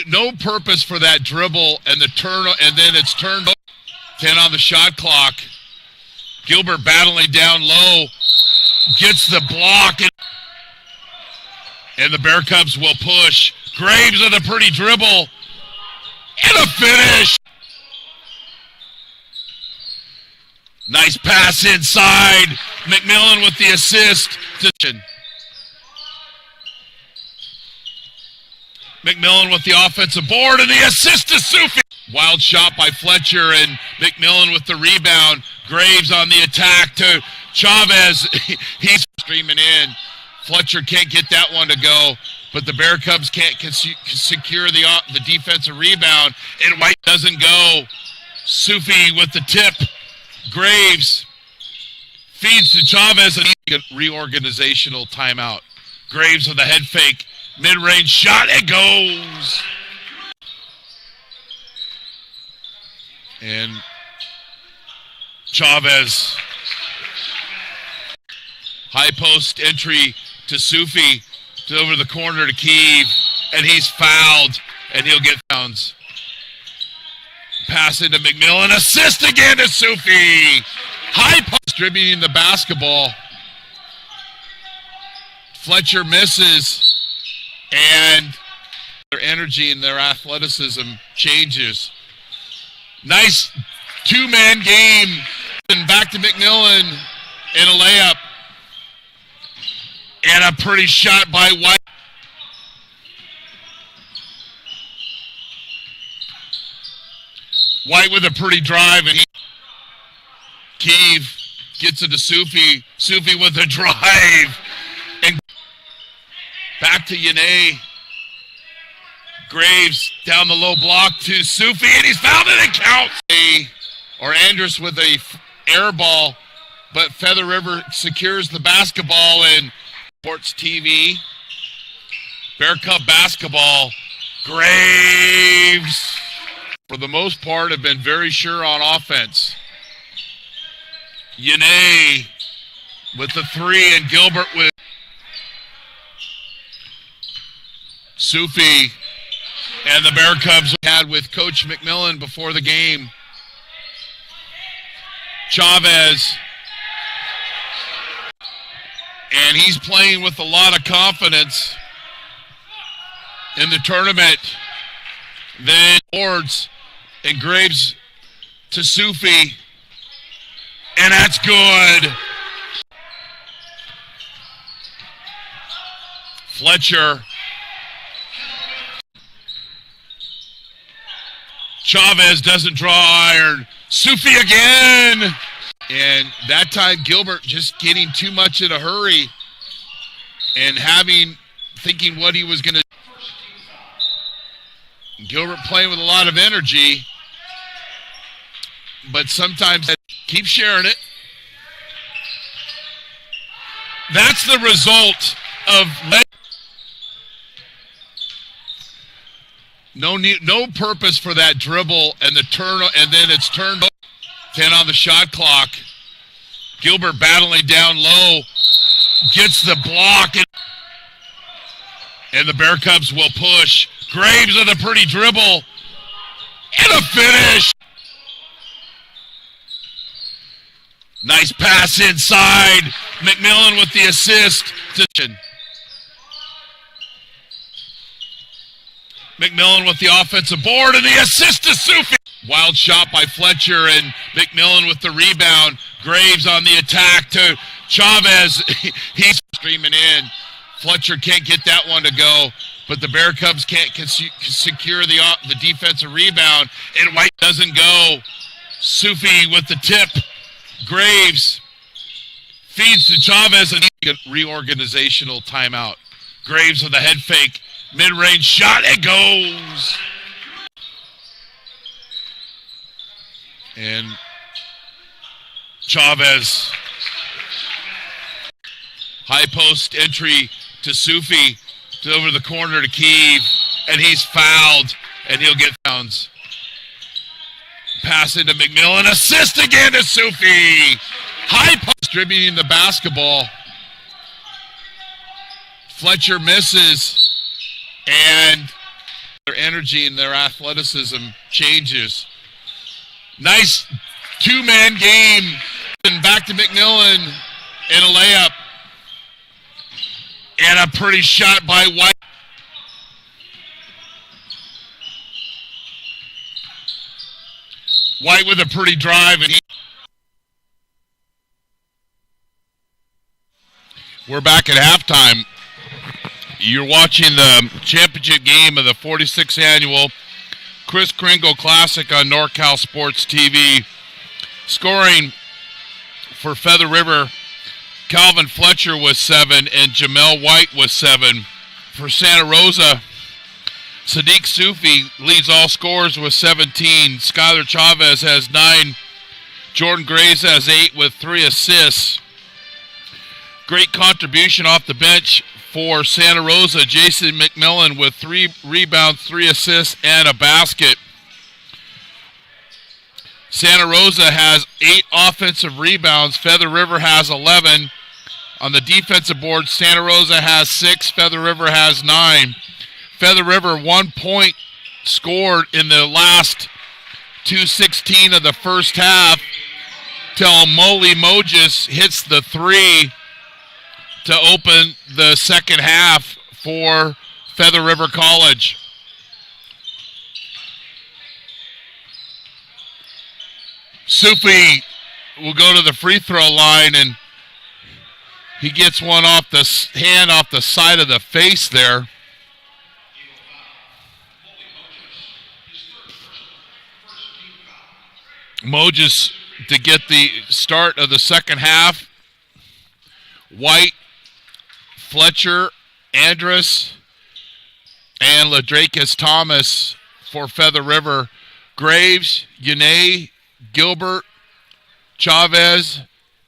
no purpose for that dribble and the turn, and then it's turned 10 on the shot clock. Gilbert battling down low, gets the block, and the Bear Cubs will push. Graves with a pretty dribble and a finish. Nice pass inside. McMillan with the assist. McMillan with the offensive board and the assist to Sufi. Wild shot by Fletcher and McMillan with the rebound. Graves on the attack to Chavez. He's streaming in. Fletcher can't get that one to go, but the Bear Cubs can't secure the defensive rebound, and White doesn't go. Sufi with the tip. Graves feeds to Chavez and reorganizational timeout. Graves with the head fake. Mid-range shot, it goes. And Chavez. High post entry to Sufi, over the corner to Kiev, and he's fouled, and he'll get downs. Pass into McMillan, assist again to Sufi. High post, distributing the basketball. Fletcher misses, and their energy and their athleticism changes. Nice two-man game, and back to McMillan in a layup. And a pretty shot by White. White with a pretty drive, and Kiev gets it to Sufi. Sufi with a drive. And back to Yane. Graves down the low block to Sufi, and he's fouled and it counts. Or Andrus with a air ball, but Feather River secures the basketball, and SportsTV, Bear Cub basketball. Graves, for the most part, have been very sure on offense. Yane with the three, and Gilbert with Sufi, and the Bear Cubs had with Coach McMillan before the game. Chavez. And he's playing with a lot of confidence in the tournament. Then boards and Graves to Sufi. And that's good. Fletcher. Chavez doesn't draw iron. Sufi again. And that time Gilbert just getting too much in a hurry and thinking what he was going to. Gilbert playing with a lot of energy, but sometimes keep sharing it. That's the result of no purpose for that dribble and the turn, and then it's turned 10 on the shot clock. Gilbert battling down low, gets the block, and the Bear Cubs will push. Graves with a pretty dribble and a finish. Nice pass inside. McMillan with the assist. McMillan with the offensive board and the assist to Sufi. Wild shot by Fletcher and McMillan with the rebound. Graves on the attack to Chavez. He's streaming in. Fletcher can't get that one to go, but the Bear Cubs can't secure the defensive rebound, and White doesn't go. Sufi with the tip. Graves feeds to Chavez, and reorganizational timeout. Graves with a head fake. Mid-range shot, it goes. And Chavez. High post entry to Sufi. Over the corner to Keeve. And he's fouled. And he'll get downs. Pass into McMillan. Assist again to Sufi. High post. Distributing the basketball. Fletcher misses. And their energy and their athleticism changes. Nice two-man game. And back to McMillan and a layup. And a pretty shot by White. White with a pretty drive. And we're back at halftime. You're watching the championship game of the 46th annual Kris Kringle Classic on NorCal Sports TV. Scoring for Feather River, Calvin Fletcher was 7 and Jamel White was 7. For Santa Rosa, Sadiq Sufi leads all scorers with 17. Skylar Chavez has 9. Jordan Graves has 8 with 3 assists. Great contribution off the bench for Santa Rosa, Jason McMillan with 3 rebounds, 3 assists, and a basket. Santa Rosa has 8 offensive rebounds. Feather River has 11. On the defensive board, Santa Rosa has 6. Feather River has 9. Feather River 1 point scored in the last 2:16 of the first half till Molly Mojis hits the 3 to open the second half for Feather River College. Sufi will go to the free throw line, and he gets one off the hand off the side of the face there. Mojis to get the start of the second half. White, Fletcher, Andrus, and Ladrakis Thomas for Feather River. Graves, Yane, Gilbert, Chavez,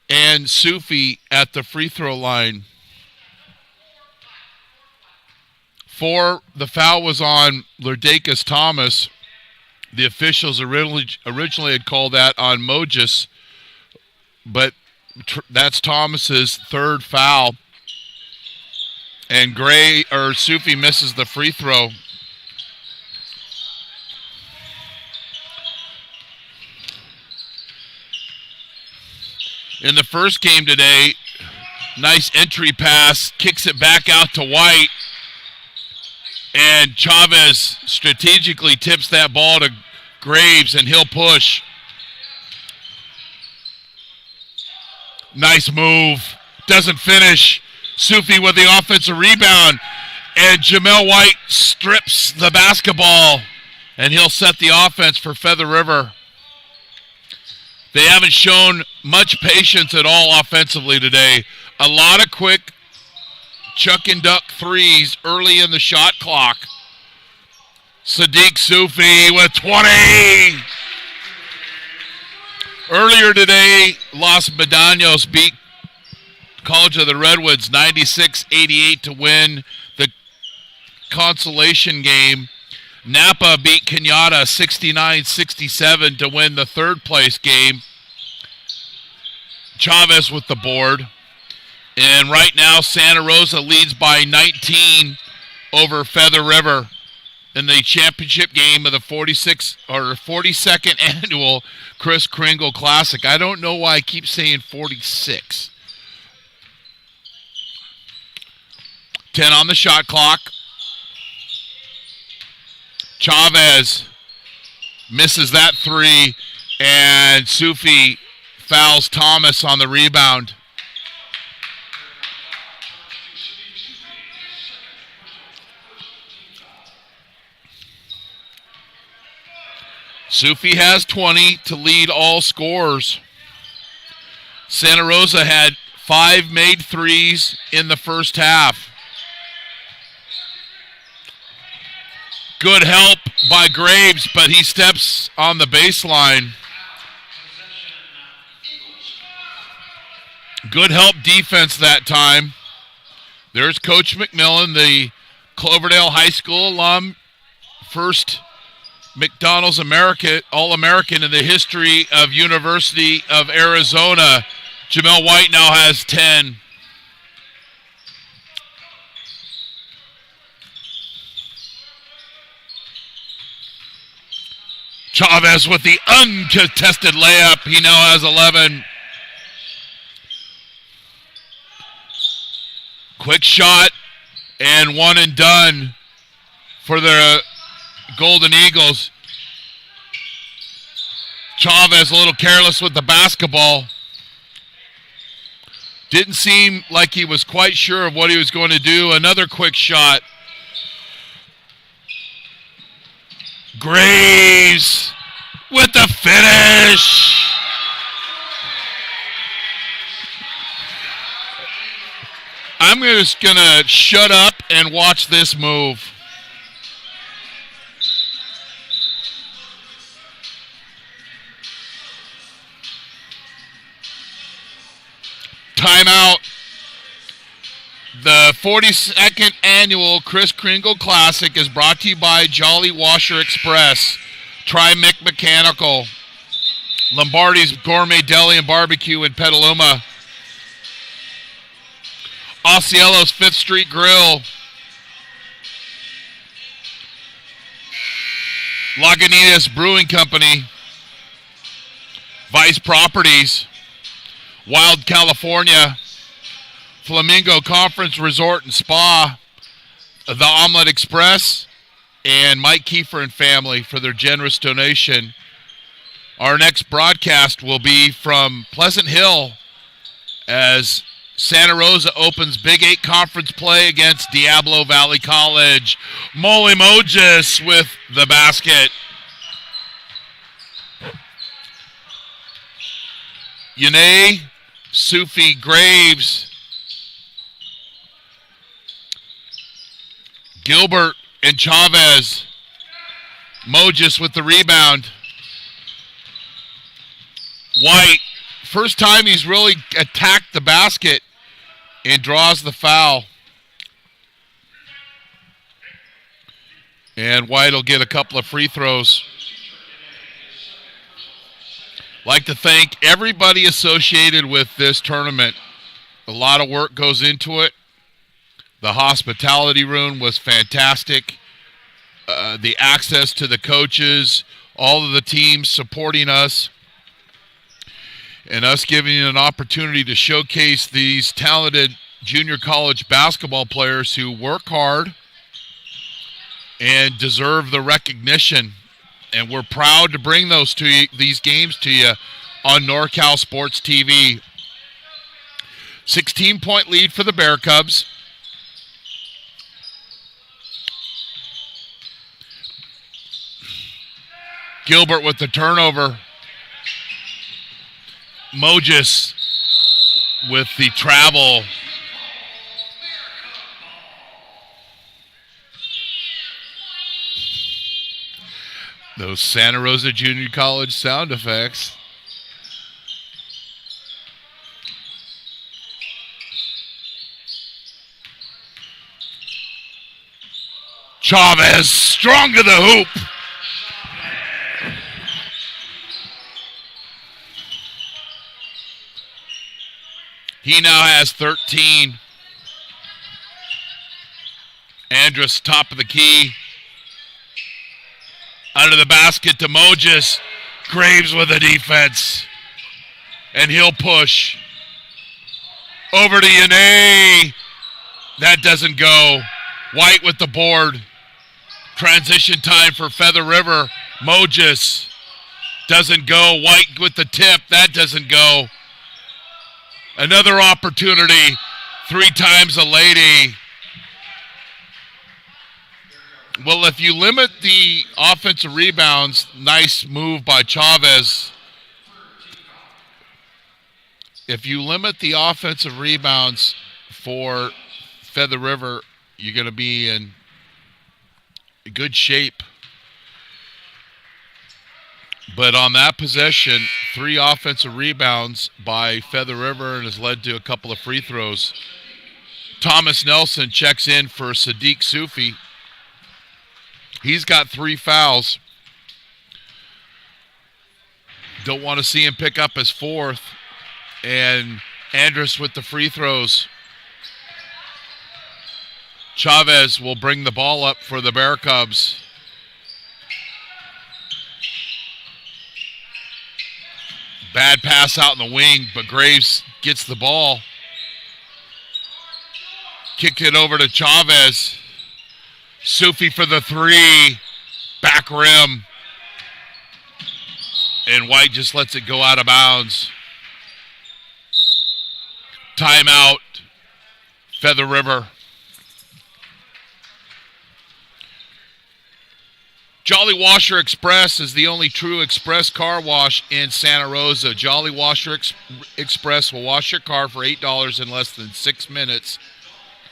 and Sufi at the free throw line. The foul was on Ladrakis Thomas. The officials originally had called that on Mojis, but that's Thomas's third foul. And Sufi misses the free throw. In the first game today, nice entry pass, kicks it back out to White, and Chavez strategically tips that ball to Graves, and he'll push. Nice move. Doesn't finish. Sufi with the offensive rebound, and Jamel White strips the basketball, and he'll set the offense for Feather River. They haven't shown much patience at all offensively today. A lot of quick chuck and duck threes early in the shot clock. Sadiq Sufi with 20. Earlier today, Los Medanos beat College of the Redwoods 96-88 to win the consolation game. Napa beat Kenyatta 69-67 to win the third place game. Chavez with the board. And right now, Santa Rosa leads by 19 over Feather River in the championship game of the 42nd annual Kris Kringle Classic. I don't know why I keep saying 46. 10 on the shot clock. Chavez misses that three, and Sufi fouls Thomas on the rebound. Sufi has 20 to lead all scorers. Santa Rosa had 5 made threes in the first half. Good help by Graves, but he steps on the baseline. Good help defense that time. There's Coach McMillan, the Cloverdale High School alum, first McDonald's All-American in the history of University of Arizona. Jamel White now has 10. Chavez with the uncontested layup. He now has 11. Quick shot and one and done for the Golden Eagles. Chavez a little careless with the basketball. Didn't seem like he was quite sure of what he was going to do. Another quick shot. Graves with the finish. I'm just going to shut up and watch this move. Timeout. The 42nd annual Kris Kringle Classic is brought to you by Jolly Washer Express, Tri-Mic Mechanical, Lombardi's Gourmet Deli and Barbecue in Petaluma, Osceola's 5th Street Grill, Lagunitas Brewing Company, Vice Properties, Wild California, Flamingo Conference Resort and Spa, the Omelet Express, and Mike Kiefer and family for their generous donation. Our next broadcast will be from Pleasant Hill as Santa Rosa opens Big 8 conference play against Diablo Valley College. Molly Mojis with the basket. Yane, Sufi, Graves, Gilbert and Chavez. Mojis with the rebound. White, first time he's really attacked the basket and draws the foul. And White will get a couple of free throws. Like to thank everybody associated with this tournament. A lot of work goes into it. The hospitality room was fantastic. The access to the coaches, all of the teams supporting us, and us giving an opportunity to showcase these talented junior college basketball players who work hard and deserve the recognition. And we're proud to bring these games to you on NorCal Sports TV. 16-point lead for the Bear Cubs. Gilbert with the turnover. Mojis with the travel. Those Santa Rosa Junior College sound effects. Chavez strong to the hoop. He now has 13. Andrus, top of the key. Under the basket to Mojis. Graves with the defense. And he'll push. Over to Yane. That doesn't go. White with the board. Transition time for Feather River. Mojus doesn't go. White with the tip. That doesn't go. Another opportunity. 3 times a lady. Well, if you limit the offensive rebounds, nice move by Chavez. If you limit the offensive rebounds for Feather River, you're going to be in good shape. But on that possession, 3 offensive rebounds by Feather River and has led to a couple of free throws. Thomas Nelson checks in for Sadiq Sufi. He's got 3 fouls. Don't want to see him pick up his 4th. And Andrus with the free throws. Chavez will bring the ball up for the Bear Cubs. Bad pass out in the wing, but Graves gets the ball. Kicked it over to Chavez. Sufi for the 3. Back rim. And White just lets it go out of bounds. Timeout. Feather River. Jolly Washer Express is the only true express car wash in Santa Rosa. Jolly Washer Express will wash your car for $8 in less than 6 minutes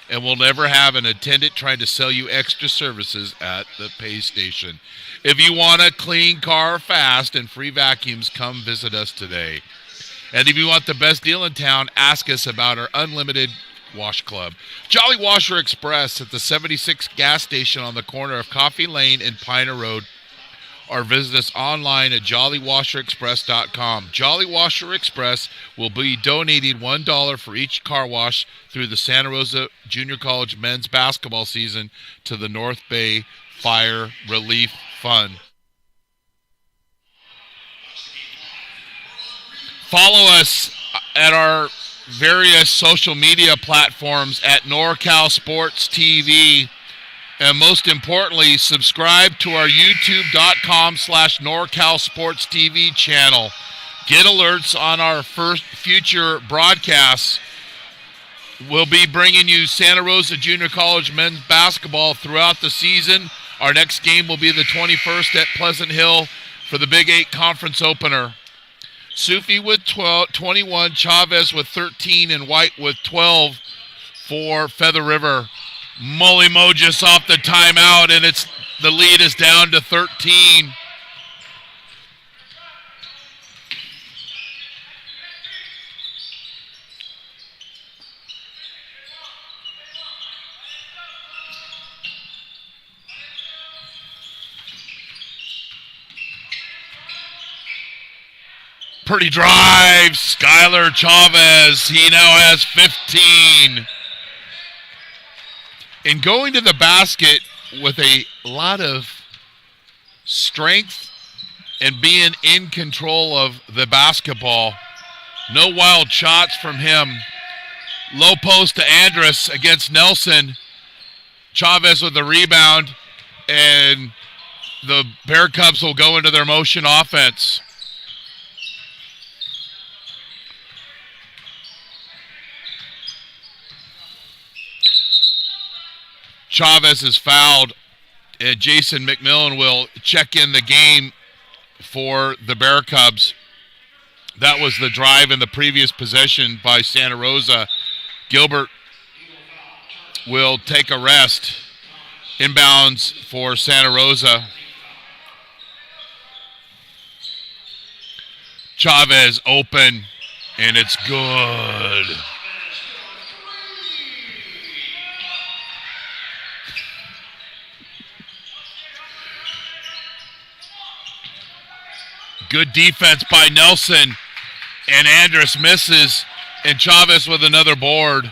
and will never have an attendant trying to sell you extra services at the pay station. If you want a clean car fast and free vacuums, come visit us today. And if you want the best deal in town, ask us about our unlimited wash club. Jolly Washer Express at the 76 gas station on the corner of Coffee Lane and Piner Road, or visit us online at jollywasherexpress.com. Jolly Washer Express will be donating $1 for each car wash through the Santa Rosa Junior College men's basketball season to the North Bay Fire Relief Fund. Follow us at our various social media platforms at NorCal Sports TV. And most importantly, subscribe to our youtube.com/NorCal Sports TV channel. Get alerts on our future broadcasts. We'll be bringing you Santa Rosa Junior College men's basketball throughout the season. Our next game will be the 21st at Pleasant Hill for the Big 8 Conference Opener. Sufi with 21, Chavez with 13, and White with 12 for Feather River. Mully Mojus off the timeout, and the lead is down to 13. Pretty drive, Skylar Chavez. He now has 15. And going to the basket with a lot of strength and being in control of the basketball. No wild shots from him. Low post to Andrus against Nelson. Chavez with the rebound. And the Bear Cubs will go into their motion offense. Chavez is fouled, and Jason McMillan will check in the game for the Bear Cubs. That was the drive in the previous possession by Santa Rosa. Gilbert will take a rest. Inbounds for Santa Rosa. Chavez open, and it's good. Good defense by Nelson, and Andrus misses, and Chavez with another board.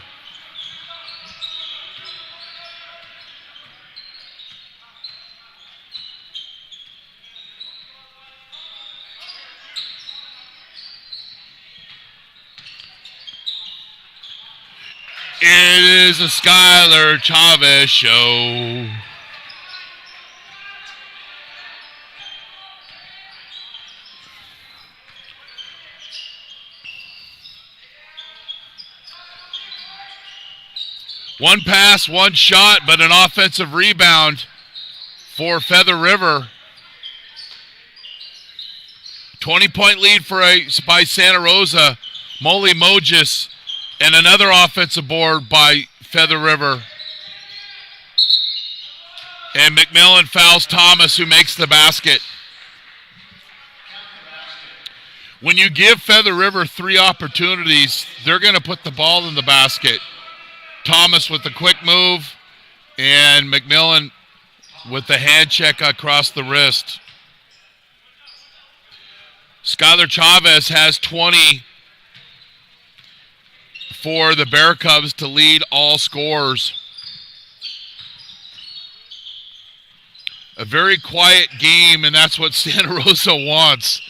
It is a Skylar Chavez show. One pass, one shot, but an offensive rebound for Feather River. 20-point lead by Santa Rosa. Molly Mojis, and another offensive board by Feather River. And McMillan fouls Thomas, who makes the basket. When you give Feather River 3 opportunities, they're going to put the ball in the basket. Thomas with the quick move, and McMillan with the hand check across the wrist. Skylar Chavez has 20 for the Bear Cubs to lead all scorers. A very quiet game, and that's what Santa Rosa wants.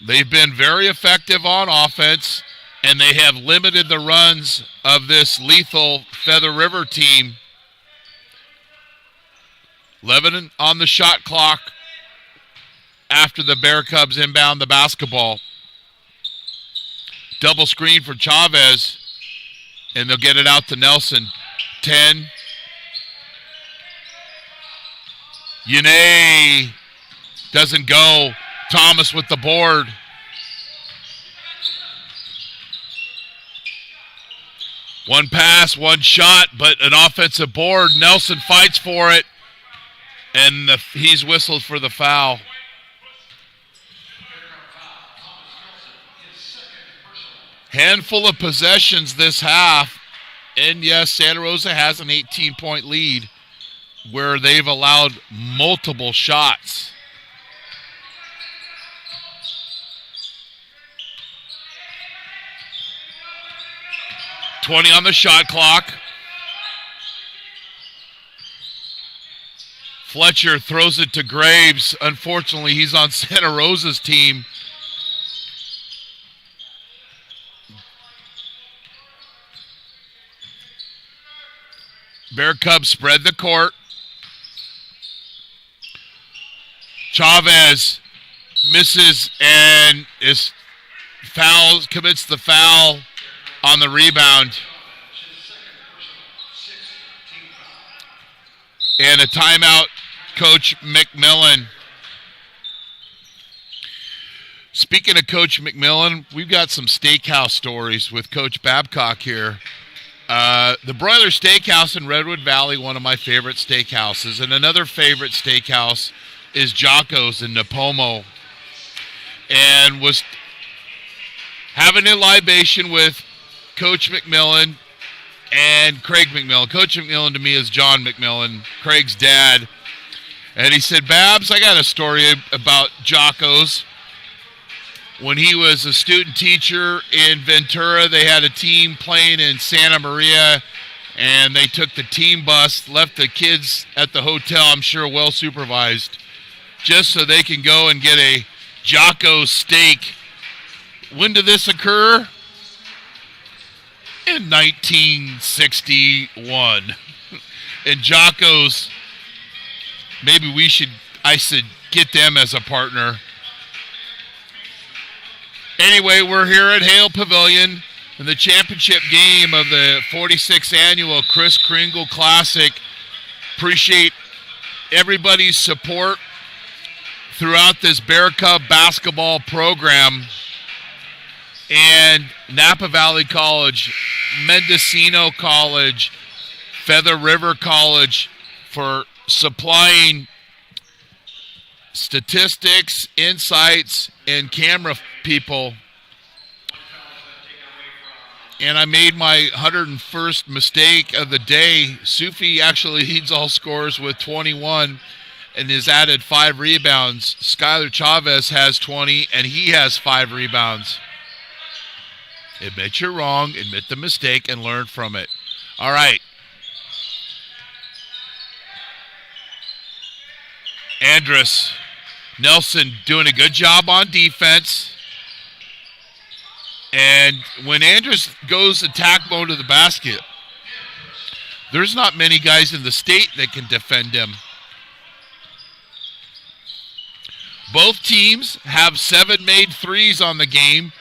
They've been very effective on offense, and they have limited the runs of this lethal Feather River team. 11 on the shot clock after the Bear Cubs inbound the basketball. Double screen for Chavez, and they'll get it out to Nelson. 10. Yane doesn't go. Thomas with the board. One pass, one shot, but an offensive board. Nelson fights for it, and he's whistled for the foul. Handful of possessions this half, and yes, Santa Rosa has an 18-point lead where they've allowed multiple shots. $20 on the shot clock. Fletcher throws it to Graves. Unfortunately, he's on Santa Rosa's team. Bear Cubs spread the court. Chavez misses and commits the foul on the rebound. And a timeout, Coach McMillan. Speaking of Coach McMillan, we've got some steakhouse stories with Coach Babcock here. The Broiler Steakhouse in Redwood Valley, one of my favorite steakhouses. And another favorite steakhouse is Jocko's in Napomo. And was having a libation with Coach McMillan and Craig McMillan. Coach McMillan to me is John McMillan, Craig's dad. And he said, Babs, I got a story about Jocko's. When he was a student teacher in Ventura, they had a team playing in Santa Maria, and they took the team bus, left the kids at the hotel, I'm sure well supervised, just so they can go and get a Jocko's steak. When did this occur? In 1961. And Jocko's, maybe I should get them as a partner. Anyway, we're here at Hale Pavilion in the championship game of the 46th annual Kris Kringle Classic. Appreciate everybody's support throughout this Bear Cub basketball program. And Napa Valley College, Mendocino College, Feather River College for supplying statistics, insights, and camera people. And I made my 101st mistake of the day. Sufi actually leads all scorers with 21 and has added 5 rebounds. Skylar Chavez has 20, and he has 5 rebounds. Admit you're wrong, admit the mistake, and learn from it. All right. Andrus Nelson doing a good job on defense. And when Andrus goes attack mode to the basket, there's not many guys in the state that can defend him. Both teams have 7 made threes on the game.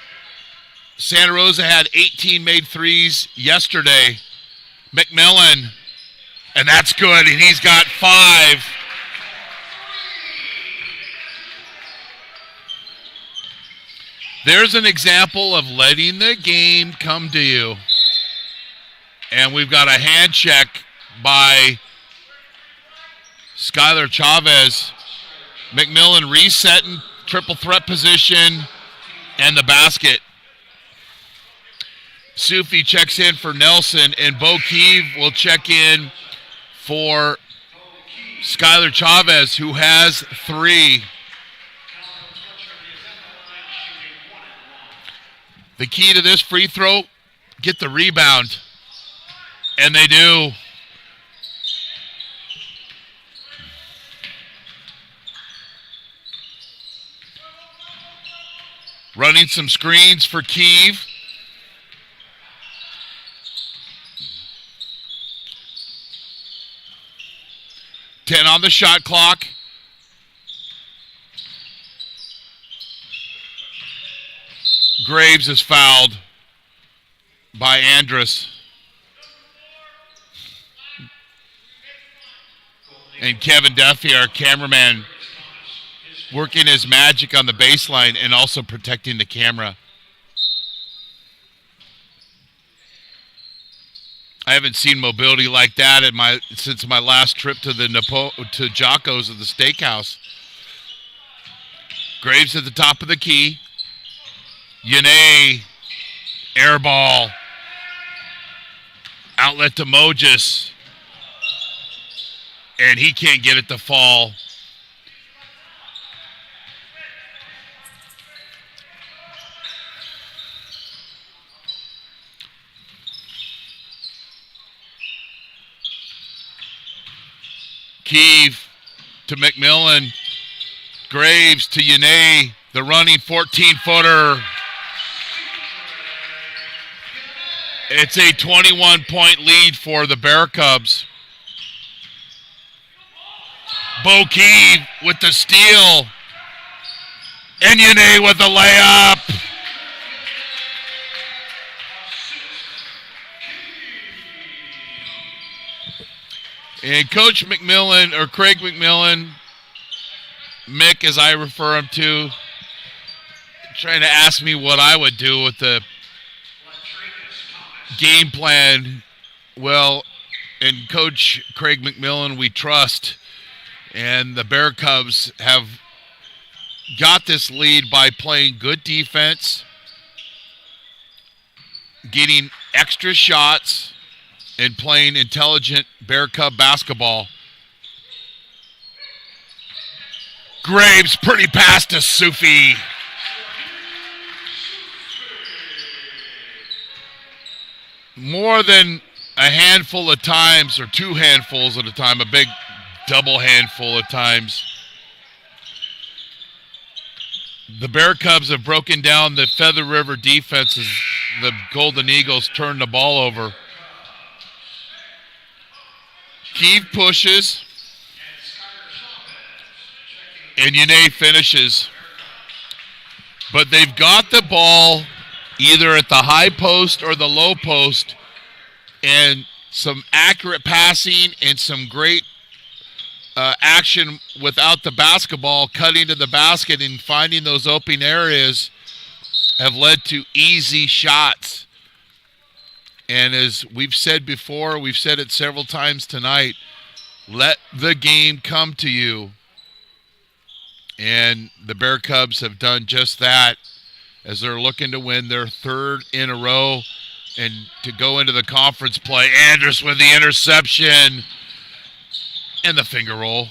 Santa Rosa had 18 made threes yesterday. McMillan. And that's good, and he's got 5. There's an example of letting the game come to you. And we've got a hand check by Skylar Chavez. McMillan resetting, triple threat position, and the basket. Sufi checks in for Nelson, and Bo Keeve will check in for Skylar Chavez, who has 3. The key to this free throw, get the rebound. And they do. Running some screens for Keeve. Ten on the shot clock. Graves is fouled by Andrus. And Kevin Duffy, our cameraman, working his magic on the baseline and also protecting the camera. I haven't seen mobility like that since my last trip to Jocko's at the steakhouse. Graves at the top of the key. Yane, air ball. Outlet to Mojus. And he can't get it to fall. Keeve to McMillan. Graves to Yane. The running 14-footer. It's a 21-point lead for the Bear Cubs. Bo Keeve with the steal. And Yane with the layup. And Coach McMillan, or Craig McMillan, Mick as I refer him to, trying to ask me what I would do with the game plan. Well, in Coach Craig McMillan we trust. And the Bear Cubs have got this lead by playing good defense, getting extra shots, and playing intelligent Bear Cub basketball. Graves, pretty pass to Sufi. More than a handful of times, or 2 handfuls at a time, a big double handful at times, the Bear Cubs have broken down the Feather River defense as the Golden Eagles turn the ball over. Keeve pushes, and Yane finishes. But they've got the ball either at the high post or the low post, and some accurate passing and some great action without the basketball, cutting to the basket and finding those open areas have led to easy shots. And as we've said before, we've said it several times tonight, let the game come to you. And the Bear Cubs have done just that as they're looking to win their 3rd in a row and to go into the conference play. Andrus with the interception and the finger roll.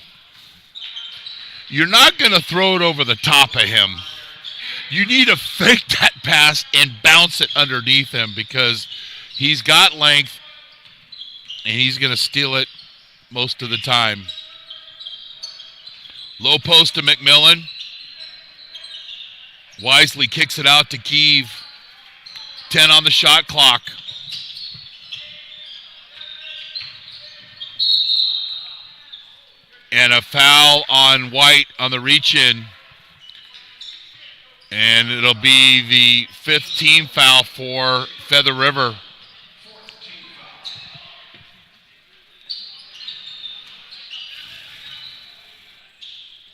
You're not going to throw it over the top of him. You need to fake that pass and bounce it underneath him because he's got length and he's going to steal it most of the time. Low post to McMillan. Wisely kicks it out to Keeve. 10 on the shot clock. And a foul on White on the reach-in. And it'll be the 5th team foul for Feather River.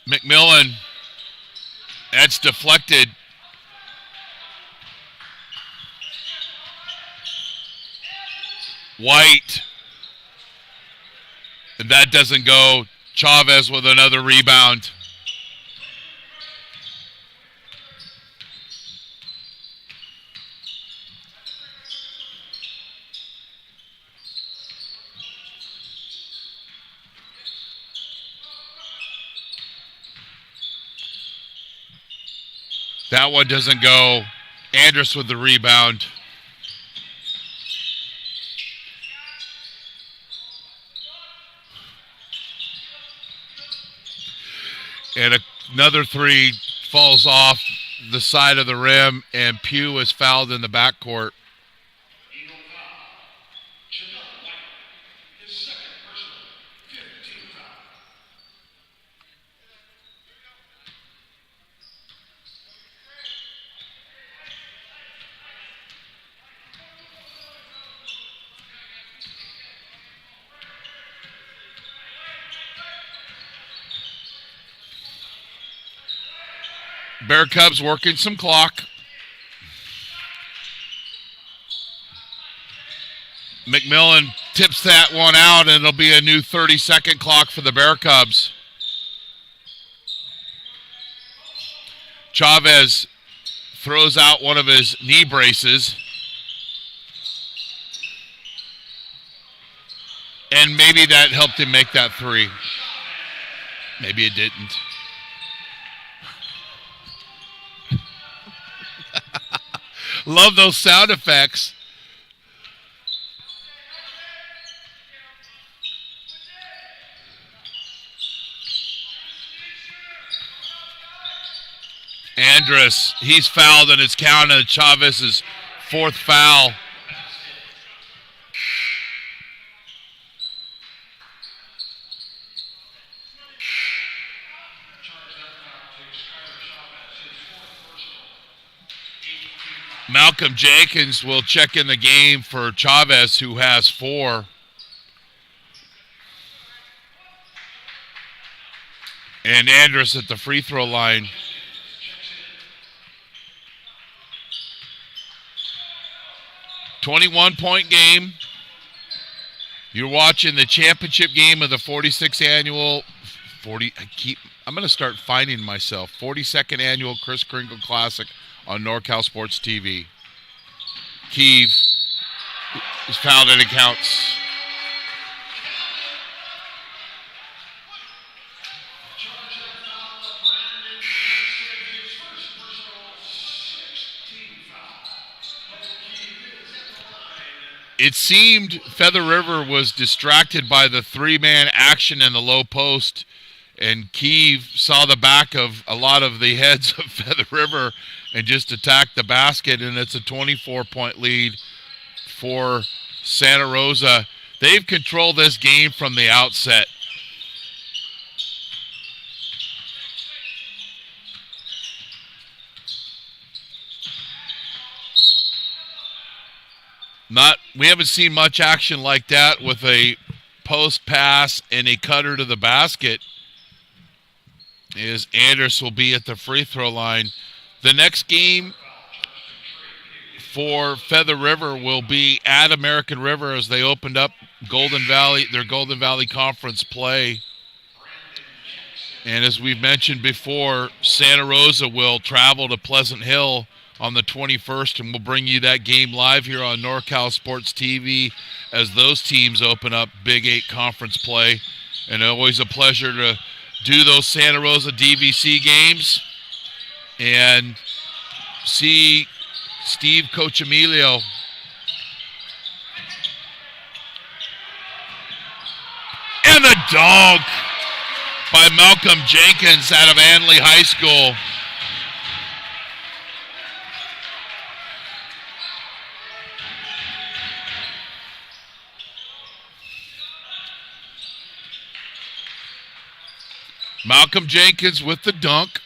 McMillan. That's deflected. White. And that doesn't go. Chavez with another rebound. That one doesn't go. Andrus with the rebound. And another three falls off the side of the rim, and Pugh is fouled in the backcourt. Bear Cubs working some clock. McMillan tips that one out, and it'll be a new 30-second clock for the Bear Cubs. Chavez throws out one of his knee braces. And maybe that helped him make that three. Maybe it didn't. Love those sound effects. Andrus, he's fouled and it's counted. Chavez's fourth foul. Malcolm Jenkins will check in the game for Chavez, who has 4. And Andrus at the free throw line. .21 game. You're watching the championship game of the 46th annual I'm going to start finding myself. 42nd annual Kris Kringle Classic on NorCal Sports TV. Keeve is fouled and it counts. It seemed Feather River was distracted by the 3-man action in the low post, and Keeve saw the back of a lot of the heads of Feather River and just attacked the basket, and it's a 24-point lead for Santa Rosa. They've controlled this game from the outset. We haven't seen much action like that with a post pass and a cutter to the basket. As Andrus will be at the free throw line. The next game for Feather River will be at American River as they opened up their Golden Valley Conference play. And as we've mentioned before, Santa Rosa will travel to Pleasant Hill on the 21st, and we'll bring you that game live here on NorCal Sports TV as those teams open up Big 8 conference play. And always a pleasure to do those Santa Rosa DVC games and see Steve Cochemilio. And the dunk by Malcolm Jenkins out of Anley High School. Malcolm Jenkins with the dunk.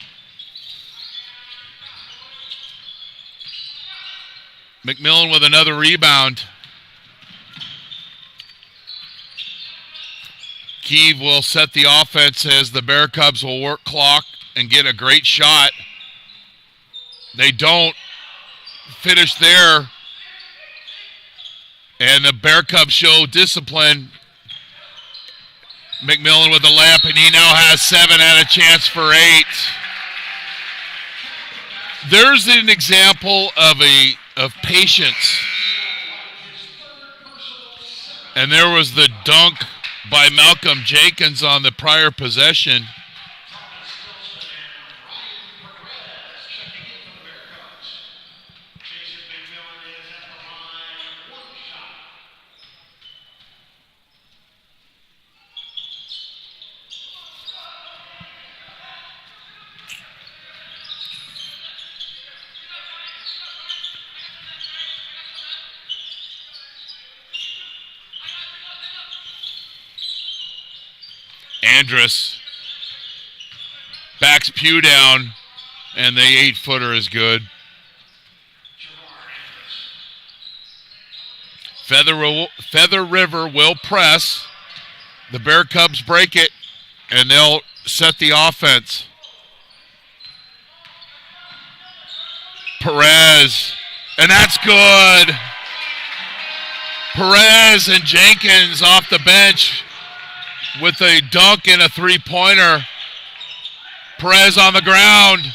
McMillan with another rebound. Keeve will set the offense as the Bear Cubs will work clock and get a great shot. They don't finish there. And the Bear Cubs show discipline. McMillan with a layup, and he now has 7 and a chance for 8. There's an example of patience. And there was the dunk by Malcolm Jenkins on the prior possession. Andrus backs Pugh down, and the 8-footer is good. Feather River will press. The Bear Cubs break it, and they'll set the offense. Perez, and that's good. Perez and Jenkins off the bench with a dunk and a three-pointer. Perez on the ground.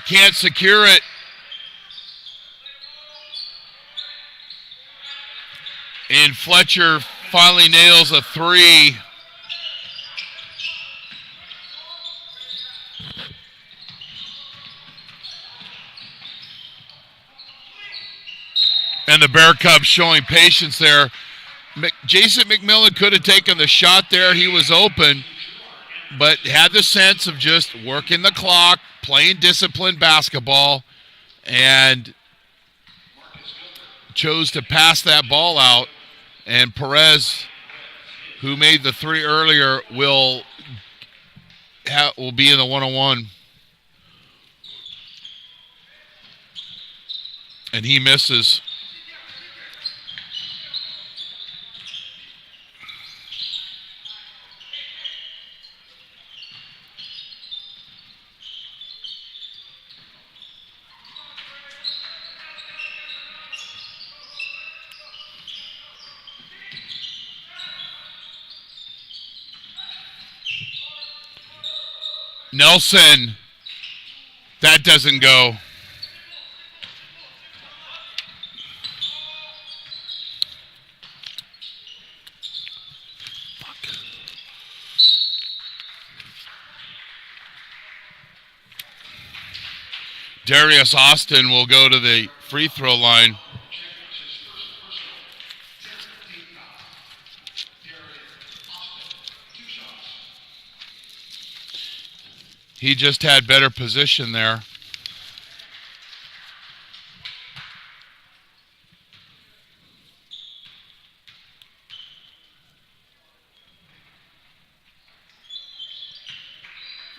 Can't secure it. And Fletcher finally nails a 3. And the Bear Cubs showing patience there. Jason McMillan could have taken the shot there. He was open, but had the sense of just working the clock, playing disciplined basketball, and chose to pass that ball out. And Perez, who made the 3 earlier, will be in the 1-on-1. And he misses. Nelson, that doesn't go. Fuck. Darius Austin will go to the free throw line. He just had better position there.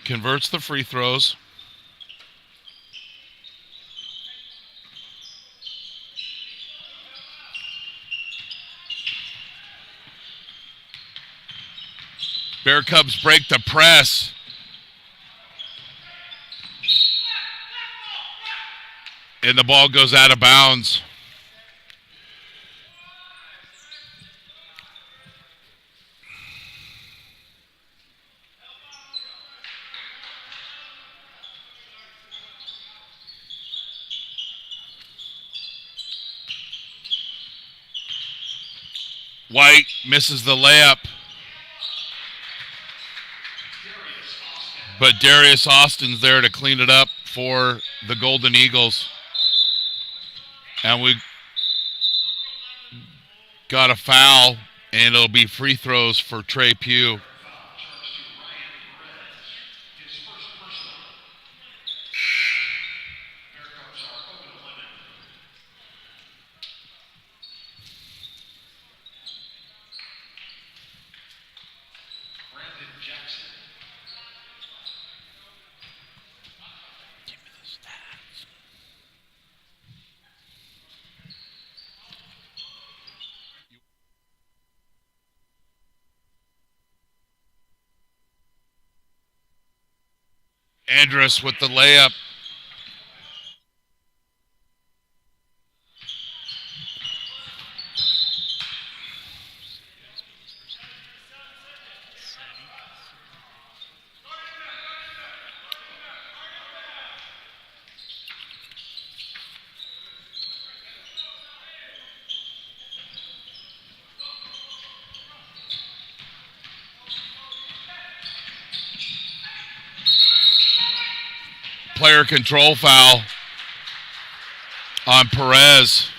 Converts the free throws. Bear Cubs break the press. And the ball goes out of bounds. White misses the layup. But Darius Austin's there to clean it up for the Golden Eagles. And we got a foul, and it'll be free throws for Trey Pugh. Andrus with the layup. Player control foul on Perez.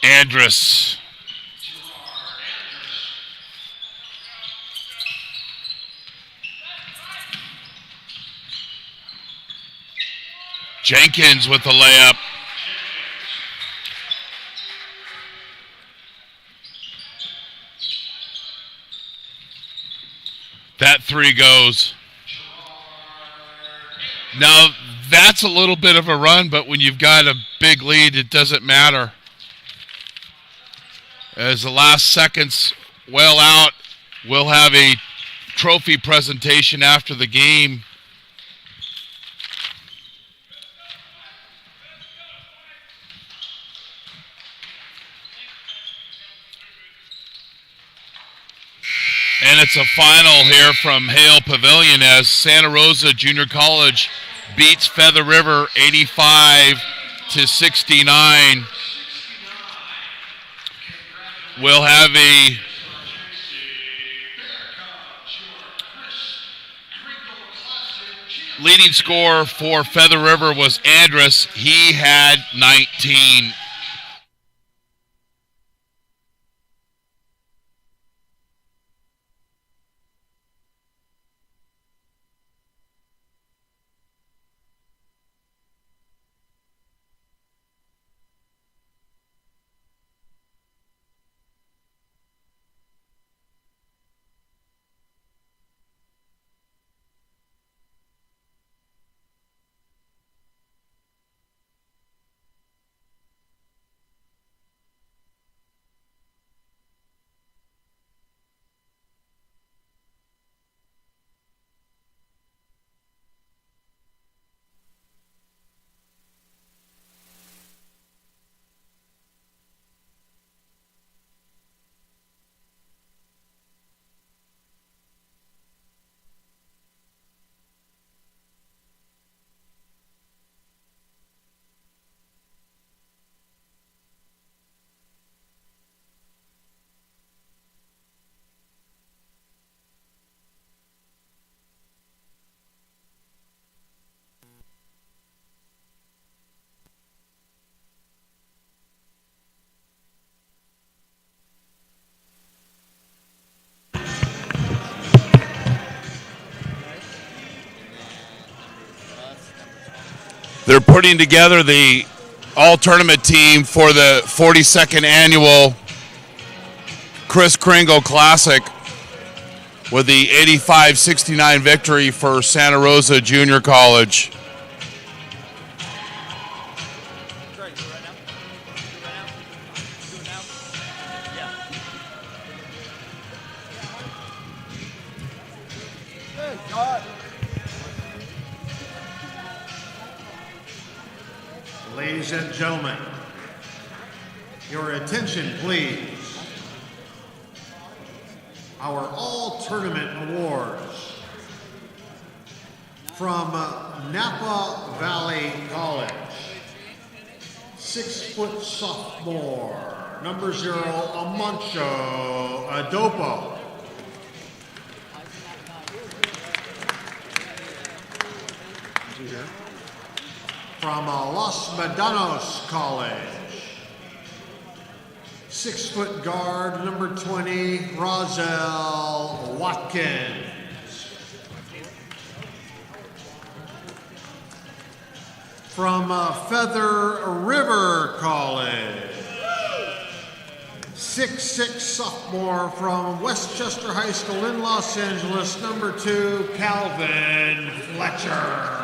Andrus. Jenkins with the layup. That three goes. Now, that's a little bit of a run, but when you've got a big lead, it doesn't matter. As the last seconds well out, we'll have a trophy presentation after the game. And it's a final here from Hale Pavilion as Santa Rosa Junior College beats Feather River 85-69. We'll have a leading scorer for Feather River was Andrus. He had 19. They're putting together the all-tournament team for the 42nd annual Kringle Classic with the 85-69 victory for Santa Rosa Junior College. Ladies and gentlemen, your attention please. Our all-tournament awards from Napa Valley College. 6-foot sophomore, number 0, Amancio Adopo. From Los Medanos College, 6-foot guard, number 20, Rosa Watkins. From Feather River College, 6'6" sophomore from Westchester High School in Los Angeles, number 2, Calvin Fletcher.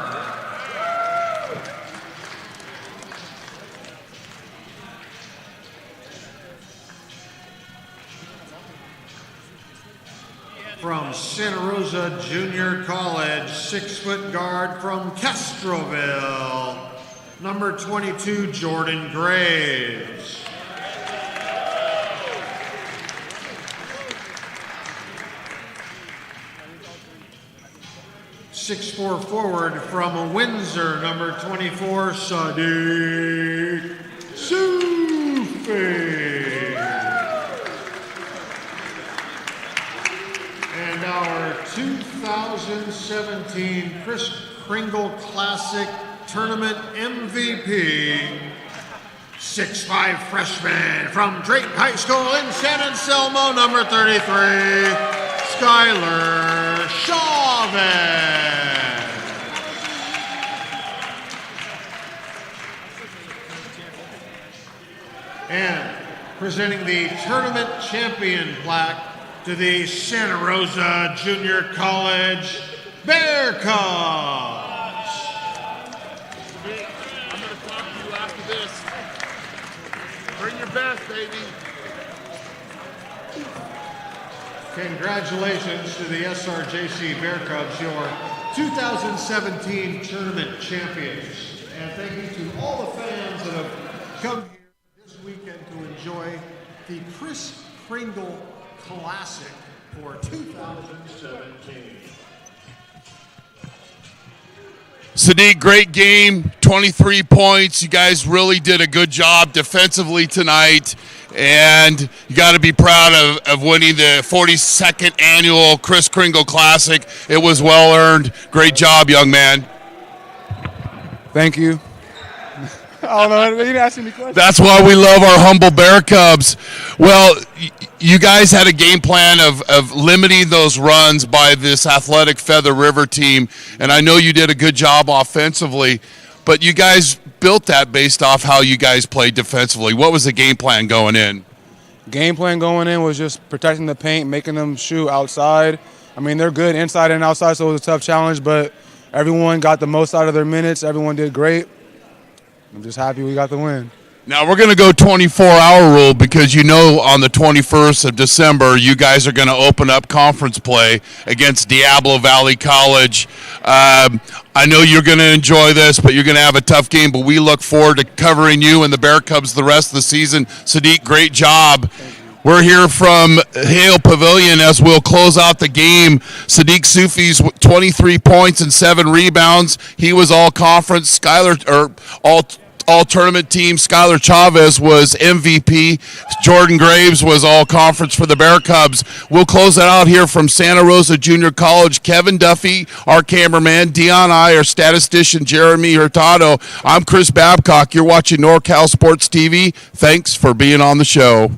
From Santa Rosa Junior College, 6-foot guard from Castroville, number 22, Jordan Graves. .6'4" forward from Windsor, number 24, Sadiq Sufi. And our 2017 Kringle Classic Tournament MVP, 6'5" freshman from Drake High School in San Anselmo, number 33, Skylar Chavez. And presenting the tournament champion plaque to the Santa Rosa Junior College Bear Cubs. I'm going to talk to you after this. Bring your best, baby. Congratulations to the SRJC Bear Cubs, your 2017 tournament champions. And thank you to all the fans that have come here this weekend to enjoy the Kris Kringle Classic for 2017. Sadiq, great game, 23 points. You guys really did a good job defensively tonight, and you got to be proud of winning the 42nd annual Kris Kringle Classic. It was well earned. Great job, young man. Thank you. I don't know. You didn't ask any questions. That's why we love our humble Bear Cubs. Well, you guys had a game plan of limiting those runs by this athletic Feather River team, and I know you did a good job offensively, but you guys built that based off how you guys played defensively. What was the game plan going in? Game plan going in was just protecting the paint, making them shoot outside. I mean, they're good inside and outside, so it was a tough challenge, but everyone got the most out of their minutes. Everyone did great. I'm just happy we got the win. Now, we're going to go 24-hour rule because you know on the 21st of December, you guys are going to open up conference play against Diablo Valley College. I know you're going to enjoy this, but you're going to have a tough game, but we look forward to covering you and the Bear Cubs the rest of the season. Sadiq, great job. We're here from Hale Pavilion as we'll close out the game. Sadiq Sufi's 23 points and 7 rebounds. He was all conference. All tournament team. Skylar Chavez was MVP. Jordan Graves was all conference for the Bear Cubs. We'll close it out here from Santa Rosa Junior College. Kevin Duffy, our cameraman. Dion I, our statistician. Jeremy Hurtado. I'm Chris Babcock. You're watching NorCal Sports TV. Thanks for being on the show.